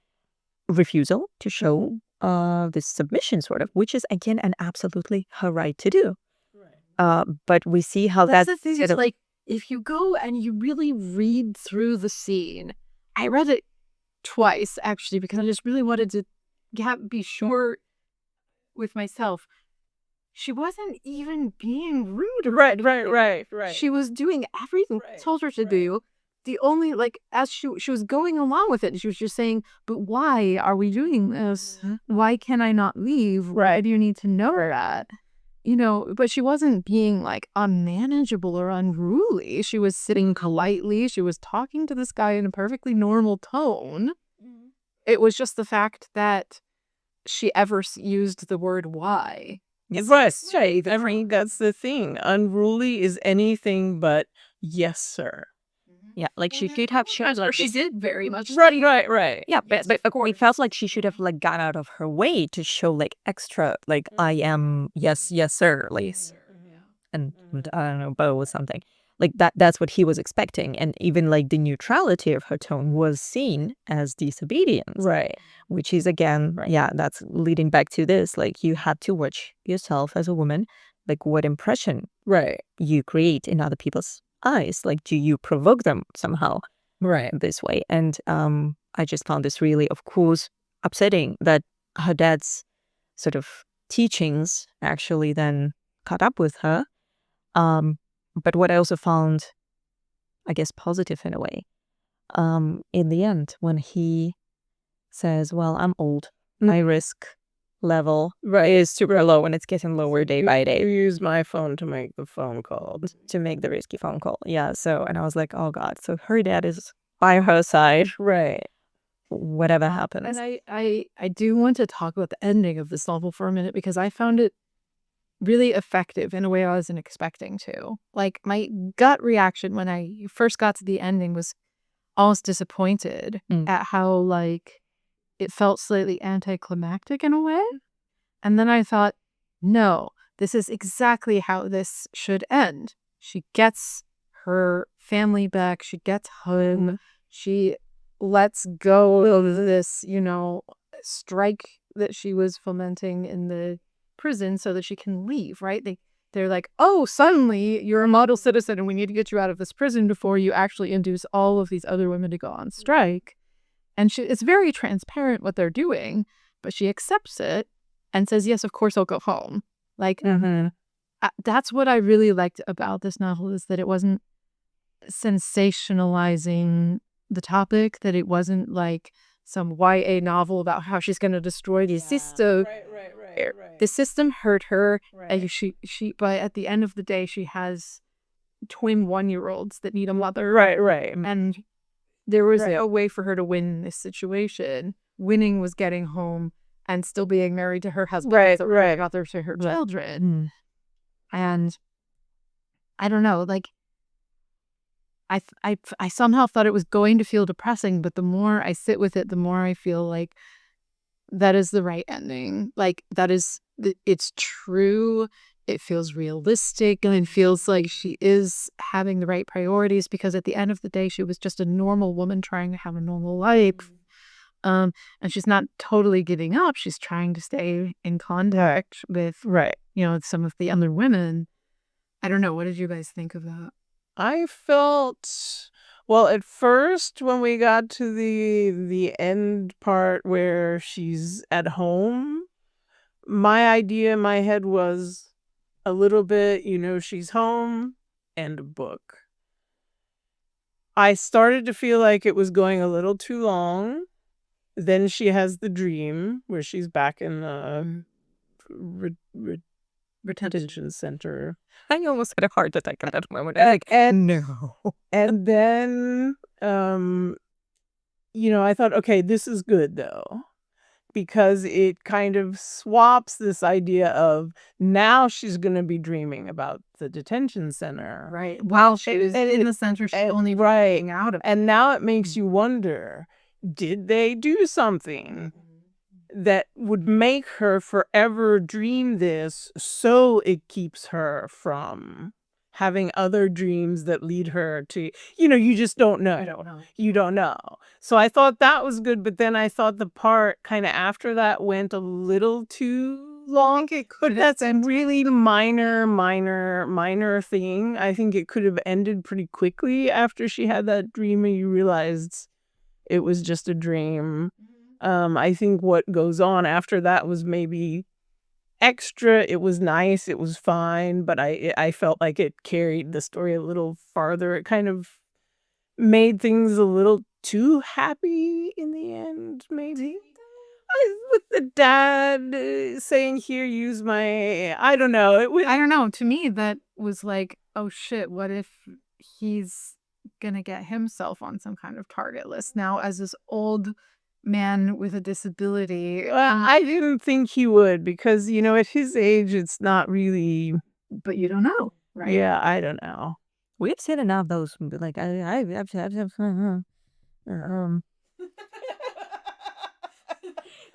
refusal to show this submission sort of, which is again an absolutely her right to do. But we see how That's that's the thing. It's like, if you go and you really read through the scene, I read it twice actually because I just really wanted to be sure with myself. She wasn't even being rude. Right. She was doing everything I told her to do. The only, like, as she was going along with it, she was just saying, but why are we doing this? Why can I not leave? Why do you need to know that? You know, but she wasn't being, like, unmanageable or unruly. She was sitting politely. She was talking to this guy in a perfectly normal tone. It was just the fact that she ever used the word why. Right. I mean, that's the thing. Unruly is anything but yes, sir. Yeah, like she could have shown like She did very much. Right. yeah, but we felt like she should have like gone out of her way to show like extra like I am yes sir Lace and I don't know bow or something like that's what he was expecting, and even like the neutrality of her tone was seen as disobedience, Right. which is again yeah, that's leading back to this, like you had to watch yourself as a woman, like what impression Right. you create in other people's eyes, like do you provoke them somehow Right. this way? And I just found this really, of course, upsetting that her dad's sort of teachings actually then caught up with her. But what I also found, I guess, positive in a way, in the end, when he says, well, I'm old, my risk level is super low and it's getting lower day by day. You use my phone to make the phone call. To make the risky phone call. Yeah. So, and I was like, oh God. So her dad is by her side. Right. Whatever happens. And I do want to talk about the ending of this novel for a minute because I found it really effective in a way I wasn't expecting to. Like, my gut reaction when I first got to the ending was almost disappointed at how, like, it felt slightly anticlimactic in a way. And then I thought, no, this is exactly how this should end. She gets her family back. She gets home. She lets go of this, you know, strike that she was fomenting in the prison so that she can leave, right? They're like, oh, suddenly you're a model citizen and we need to get you out of this prison before you actually induce all of these other women to go on strike. And it's very transparent what they're doing, but she accepts it and says, yes, of course I'll go home. Like, that's what I really liked about this novel, is that it wasn't sensationalizing the topic, that it wasn't like some YA novel about how she's going to destroy the system. Right. The system hurt her. And but at the end of the day, she has twin 1-year-olds that need a mother. Right. And there was a way for her to win this situation. Winning was getting home and still being married to her husband. Right. Mother to her children. And I don't know, like, I somehow thought it was going to feel depressing, but the more I sit with it, the more I feel like that is the right ending. Like, it's true. It feels realistic, and it feels like she is having the right priorities, because at the end of the day, she was just a normal woman trying to have a normal life. And she's not totally giving up. She's trying to stay in contact with, you know, some of the other women. I don't know. What did you guys think of that? I felt, well, at first when we got to the end part where she's at home, my idea in my head was a little bit, you know, she's home and a book. I started to feel like it was going a little too long. Then she has the dream where she's back in the retention center. I almost had a heart attack at that moment. No. And then, you know, I thought, okay, this is good though, because it kind of swaps this idea of now she's going to be dreaming about the detention center. Right. While she was in the center, she's only breaking out of it. And now it makes you wonder, did they do something that would make her forever dream this so it keeps her from having other dreams that lead her to, you just don't know. I don't know. You don't know. So I thought that was good, but then I thought the part kind of after that went a little too long. It could That's a really minor thing. I think it could have ended pretty quickly after she had that dream and you realized it was just a dream. I think what goes on after that was maybe extra. It was nice. It was fine, but I felt like it carried the story a little farther. It kind of made things a little too happy in the end, maybe. With the dad saying, "Here, use my," I don't know. I don't know. To me, that was like, oh shit, what if he's gonna get himself on some kind of target list now as this old man with a disability? I didn't think he would because, at his age, it's not really. But you don't know, right? Yeah, I don't know. We've seen enough of those. Like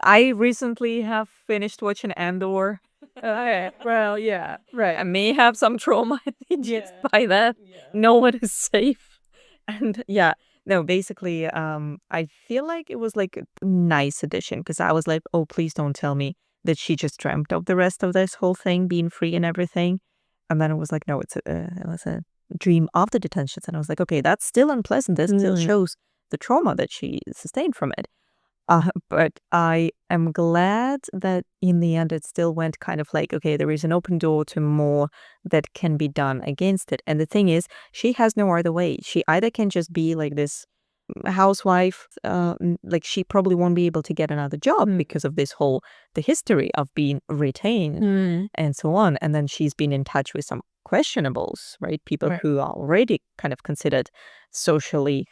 I recently have finished watching Andor. Well, yeah, right. I may have some trauma just by that. No one is safe. And no, basically, I feel like it was like a nice addition because I was like, oh, please don't tell me that she just dreamt of the rest of this whole thing being free and everything. And then it was like, no, it was a dream of the detentions. And I was like, okay, that's still unpleasant. That still shows the trauma that she sustained from it. But I am glad that in the end it still went kind of like, okay, there is an open door to more that can be done against it. And the thing is, she has no other way. She either can just be like this housewife, like she probably won't be able to get another job because of the history of being retained and so on. And then she's been in touch with some questionables, right? People who are already kind of considered socially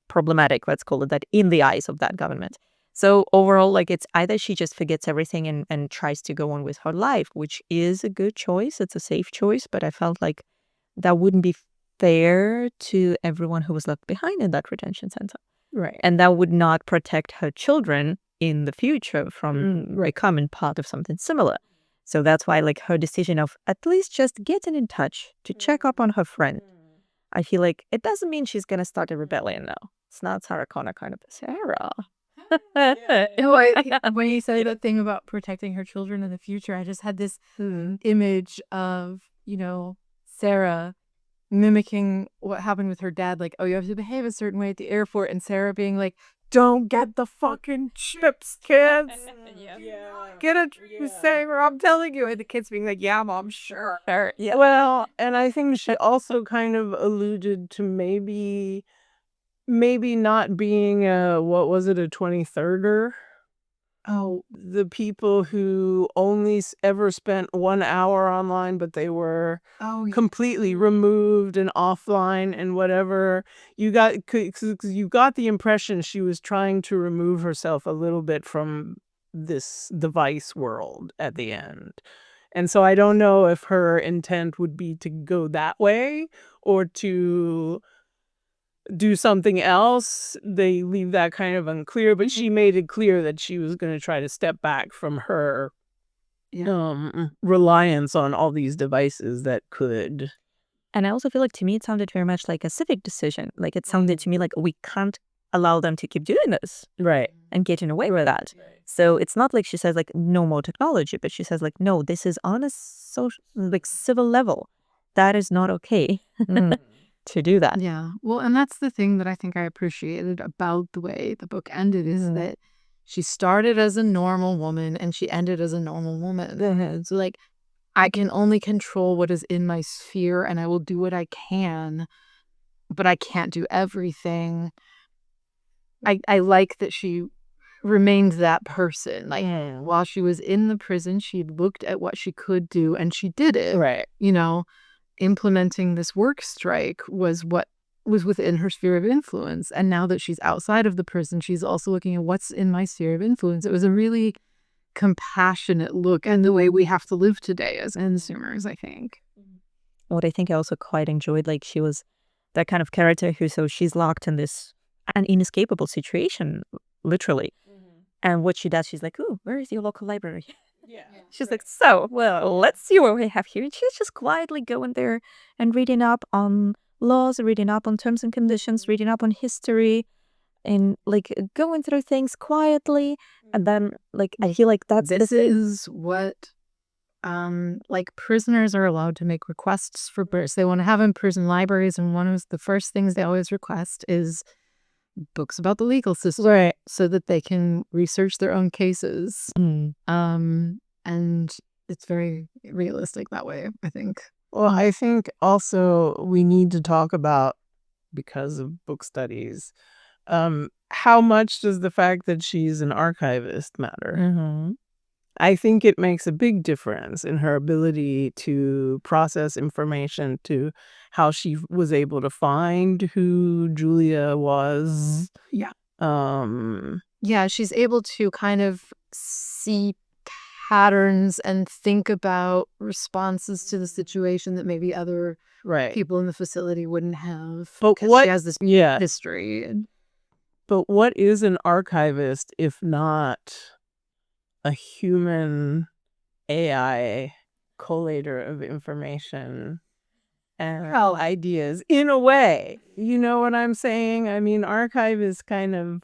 problematic, let's call it that, in the eyes of that government. So overall, like it's either she just forgets everything and tries to go on with her life, which is a good choice. It's a safe choice, but I felt like that wouldn't be fair to everyone who was left behind in that retention center. Right. And that would not protect her children in the future from becoming part of something similar. So that's why like her decision of at least just getting in touch to check up on her friend, I feel like it doesn't mean she's going to start a rebellion now. It's not Sarah Connor kind of Sarah. When you say that thing about protecting her children in the future, I just had this image of, Sarah mimicking what happened with her dad. Like, oh, you have to behave a certain way at the airport. And Sarah being like, don't get the fucking chips, kids. Get a saver, I'm telling you. And the kids being like, yeah, mom, sure. Yeah. Well, and I think she also kind of alluded to maybe not being a 23rder. Oh, the people who only ever spent 1 hour online, but they were completely removed and offline and whatever. You got the impression she was trying to remove herself a little bit from this device world at the end. And so I don't know if her intent would be to go that way or to do something else. They leave that kind of unclear, but she made it clear that she was going to try to step back from her reliance on all these devices that could. And I also feel like to me it sounded very much like a civic decision. Like it sounded to me like we can't allow them to keep doing this, right, and getting away with that. Right. So it's not like she says like no more technology, but she says like no, this is on a social, like civil level. That is not okay. To do that. Yeah. Well, and that's the thing that I think I appreciated about the way the book ended is that she started as a normal woman and she ended as a normal woman. So like, I can only control what is in my sphere and I will do what I can, but I can't do everything. I like that she remained that person. Like while she was in the prison, she looked at what she could do and she did it. Right. Implementing this work strike was what was within her sphere of influence. And now that she's outside of the prison, she's also looking at what's in my sphere of influence. It was a really compassionate look at the way we have to live today as consumers, I think. What I think I also quite enjoyed, like she was that kind of character who, so she's locked in this an inescapable situation, literally. And what she does, she's like, oh, where is your local library? She's like, so, well, let's see what we have here. And she's just quietly going there and reading up on laws, reading up on terms and conditions, reading up on history, and like going through things quietly. And then, like, I feel like that's This is what like prisoners are allowed to make requests for books. They want to have in prison libraries, and one of the first things they always request is books about the legal system, Right. so that they can research their own cases. And it's very realistic that way, I think. Well, I think also we need to talk about, because of book studies, how much does the fact that she's an archivist matter? I think it makes a big difference in her ability to process information, to how she was able to find who Julia was. Yeah. Um, Yeah, she's able to kind of see patterns and think about responses to the situation that maybe other right. people in the facility wouldn't have. But 'cause what- she has this Yeah. history. But what is an archivist if not a human AI collator of information and ideas, in a way? You know what I'm saying? I mean, archivists kind of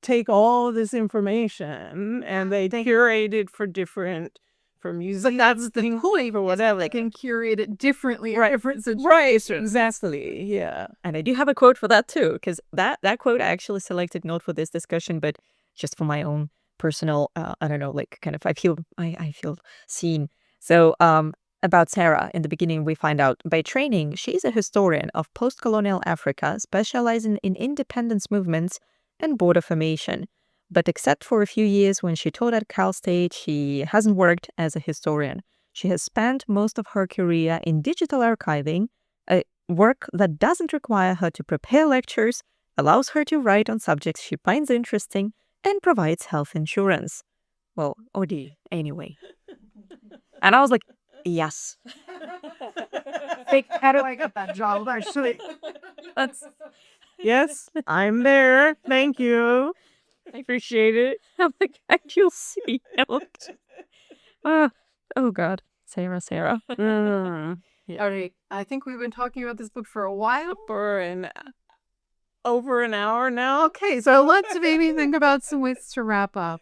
take all this information and they curate it for different, for music. But that's the point, or whatever. They can curate it differently in Right. different situations. Right, exactly. Yeah. And I do have a quote for that too, because that quote I actually selected not for this discussion, but just for my own personal, I don't know, like kind of, I feel seen. So about Sarah, in the beginning, we find out by training, she's a historian of post-colonial Africa, specializing in independence movements and border formation. But except for a few years when she taught at Cal State, she hasn't worked as a historian. She has spent most of her career in digital archiving, a work that doesn't require her to prepare lectures, allows her to write on subjects she finds interesting, and provides health insurance. Well, OD, anyway. And I was like, yes. How do I get that job, actually? That's... Yes, I'm there. Thank you. I appreciate it. I'm like, you'll see. Oh, God. Sarah. Yeah. All right. I think we've been talking about this book for a while. For over an hour now. Okay, so let's maybe think about some ways to wrap up.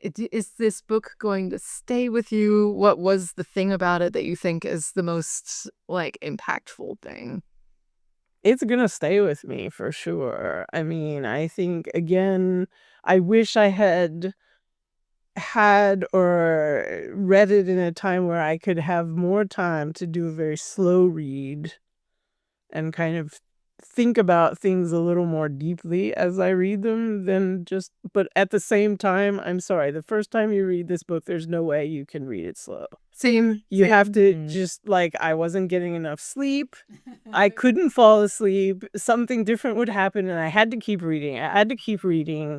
Is this book going to stay with you? What was the thing about it that you think is the most, like, impactful thing? It's gonna stay with me for sure. I mean, I think, again, I wish I had or read it in a time where I could have more time to do a very slow read and kind of think about things a little more deeply as I read them than just, but at the same time, I'm sorry, the first time you read this book, there's no way you can read it slow. Same. You have to just, like, I wasn't getting enough sleep. I couldn't fall asleep. Something different would happen and I had to keep reading.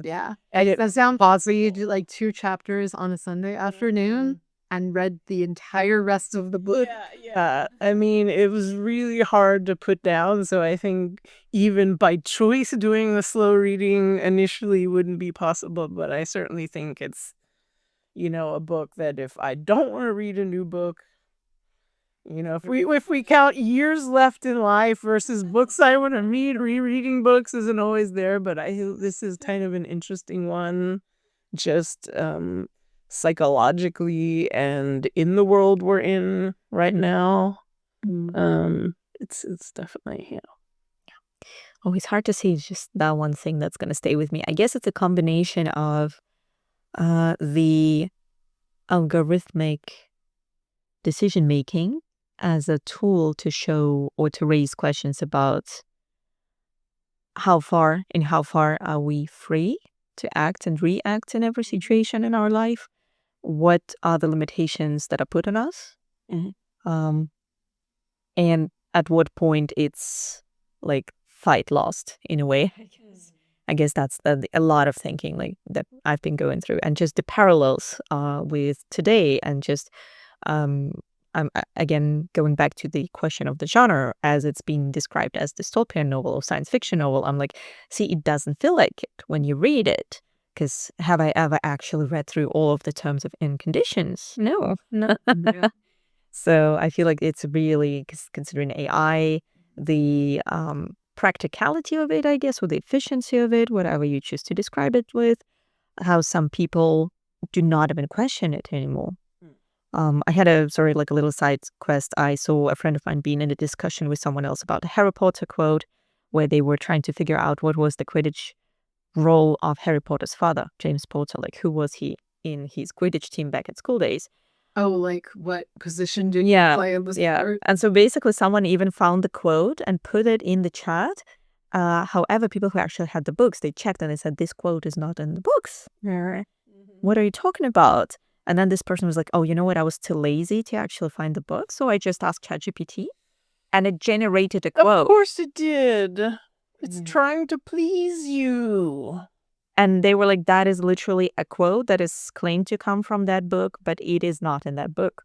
Yeah. That sounds possible. You do like 2 chapters on a Sunday afternoon and read the entire rest of the book. Yeah. I mean, it was really hard to put down. So I think even by choice, doing the slow reading initially wouldn't be possible. But I certainly think it's, a book that if I don't want to read a new book, if we count years left in life versus books I want to read, rereading books isn't always there. But this is kind of an interesting one, just psychologically and in the world we're in right now. It's definitely, Oh, it's hard to say just that one thing that's going to stay with me. I guess it's a combination of the algorithmic decision making as a tool to show or to raise questions about how far are we free to act and react in every situation in our life? What are the limitations that are put on us? And at what point it's like fight lost in a way. I guess that's a lot of thinking like that I've been going through, and just the parallels with today, and just I'm again going back to the question of the genre as it's being described as dystopian novel or science fiction novel. I'm like, see, it doesn't feel like it when you read it, Because have I ever actually read through all of the terms and conditions? No. So I feel like it's really, considering AI, the practicality of it, I guess, or the efficiency of it, whatever you choose to describe it with, how some people do not even question it anymore. I had a little side quest. I saw a friend of mine being in a discussion with someone else about a Harry Potter quote, where they were trying to figure out what was the Quidditch role of Harry Potter's father, James Potter. Like, who was he in his Quidditch team back at school days? Oh, like what position did you play in the sport? And so basically someone even found the quote and put it in the chat. However, people who actually had the books, they checked and they said, this quote is not in the books. What are you talking about? And then this person was like, oh, you know what? I was too lazy to actually find the book. So I just asked ChatGPT and it generated a quote. Of course it did. It's trying to please you. And they were like, that is literally a quote that is claimed to come from that book, but it is not in that book.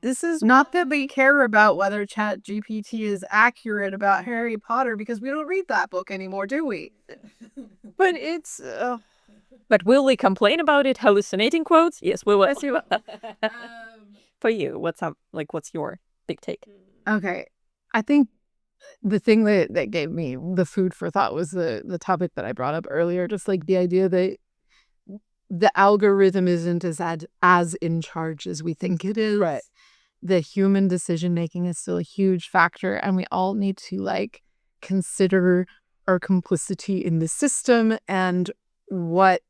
This is not that we care about whether ChatGPT is accurate about Harry Potter, because we don't read that book anymore, do we? But it's... But will we complain about it hallucinating quotes? Yes, we will. For you, what's your big take? Okay. I think the thing that gave me the food for thought was the topic that I brought up earlier, just like the idea that the algorithm isn't as in charge as we think it is. Right. The human decision making is still a huge factor, and we all need to like consider our complicity in the system and what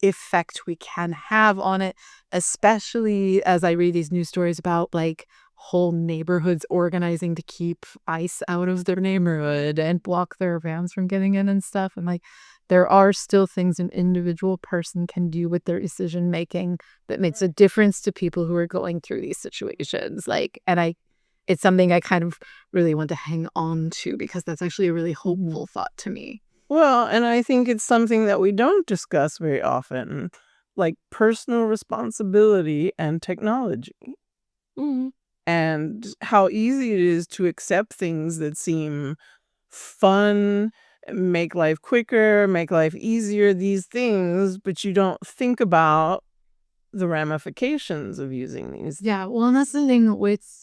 effect we can have on it, especially as I read these news stories about like whole neighborhoods organizing to keep ICE out of their neighborhood and block their vans from getting in and stuff. And like, there are still things an individual person can do with their decision making that makes a difference to people who are going through these situations. Like, and it's something I kind of really want to hang on to, because that's actually a really hopeful thought to me. Well, and I think it's something that we don't discuss very often, like personal responsibility and technology. And how easy it is to accept things that seem fun, make life quicker, make life easier, these things, but you don't think about the ramifications of using these. Yeah, well, and that's the thing with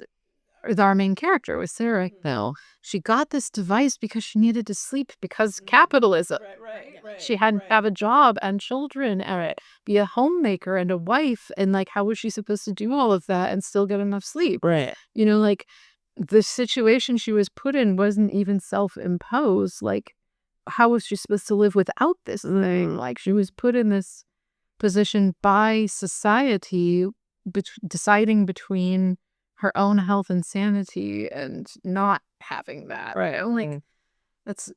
our main character, with Sarah. No, she got this device because she needed to sleep, because capitalism. Right. She hadn't have a job and children and be a homemaker and a wife, and like, how was she supposed to do all of that and still get enough sleep? Right. You know, like, the situation she was put in wasn't even self-imposed. Like, how was she supposed to live without this thing? Like, she was put in this position by society, deciding between her own health and sanity and not having that. Right. Like, that's,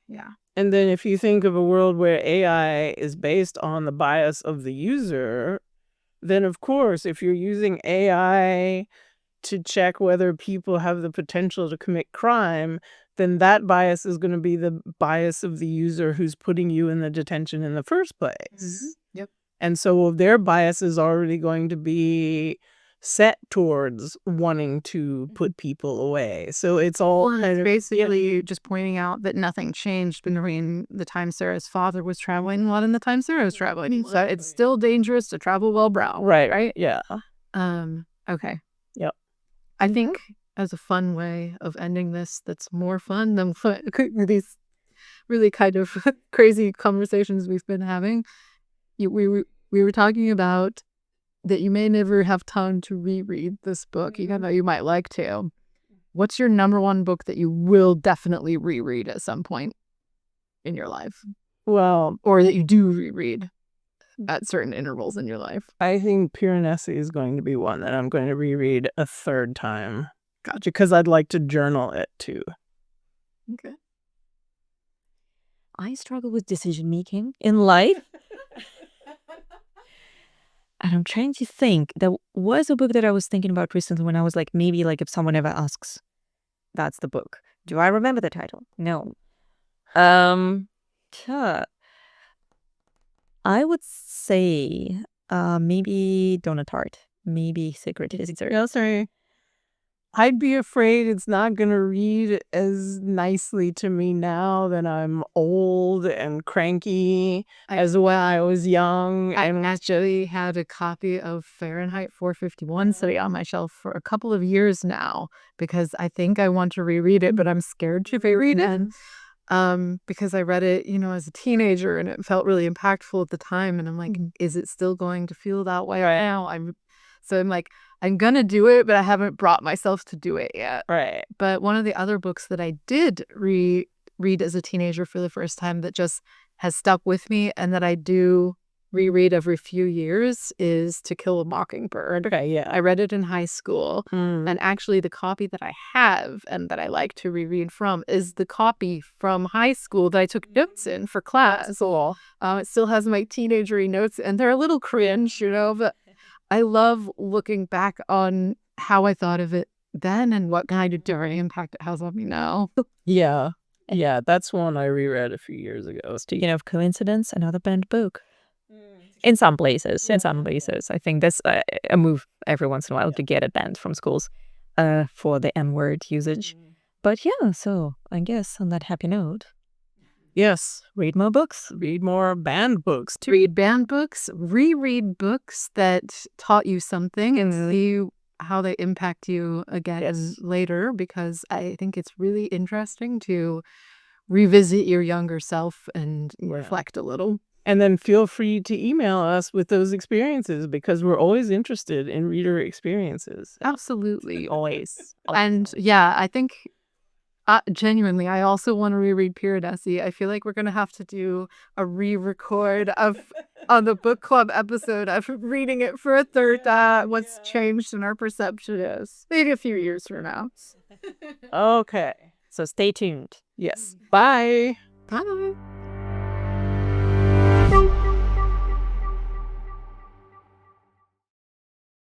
yeah. And then if you think of a world where AI is based on the bias of the user, then of course, if you're using AI to check whether people have the potential to commit crime, then that bias is going to be the bias of the user who's putting you in the detention in the first place. Yep. And so their bias is already going to be set towards wanting to put people away. So it's all kind of basically just pointing out that nothing changed between the time Sarah's father was traveling and the time Sarah was traveling. So it's still dangerous to travel while brown. Right. Yeah. Okay. Yep. I think as a fun way of ending this, that's more fun than these really kind of crazy conversations we've been having. We were talking about that you may never have time to reread this book, even though you might like to. What's your number one book that you will definitely reread at some point in your life? Well, or that you do reread at certain intervals in your life? I think Piranesi is going to be one that I'm going to reread a third time. Gotcha. Because I'd like to journal it too. Okay. I struggle with decision making in life. And I'm trying to think. There was a book that I was thinking about recently when I was like, maybe like if someone ever asks, that's the book. Do I remember the title? No. I would say maybe Donut Tart. Maybe Secret History. No, sorry. I'd be afraid it's not going to read as nicely to me now that I'm old and cranky as when I was young. I actually had a copy of Fahrenheit 451 sitting on my shelf for a couple of years now because I think I want to reread it, but I'm scared to reread it. Because I read it, as a teenager and it felt really impactful at the time. And I'm like, is it still going to feel that way right now? So I'm like, I'm going to do it, but I haven't brought myself to do it yet. Right. But one of the other books that I did read as a teenager for the first time that just has stuck with me and that I do reread every few years is To Kill a Mockingbird. Okay, yeah. I read it in high school. And actually the copy that I have and that I like to reread from is the copy from high school that I took notes in for class. Cool. It still has my teenagery notes and they're a little cringe, but I love looking back on how I thought of it then and what kind of enduring impact it has on me now. Yeah. Yeah, that's one I reread a few years ago. Speaking of coincidence, another banned book. In some places. I think there's a move every once in a while to get it banned from schools for the N-word usage. But yeah, so I guess on that happy note. Yes. Read more books. Read more banned books. To read banned books, reread books that taught you something and see how they impact you again later, because I think it's really interesting to revisit your younger self and reflect a little. And then feel free to email us with those experiences because we're always interested in reader experiences. Absolutely. Always. And yeah, I think genuinely, I also want to reread Piranesi. I feel like we're going to have to do a re-record on the book club episode of reading it for a third time. What's changed in our perception is maybe a few years from now. Okay. So stay tuned. Yes. Bye. Bye.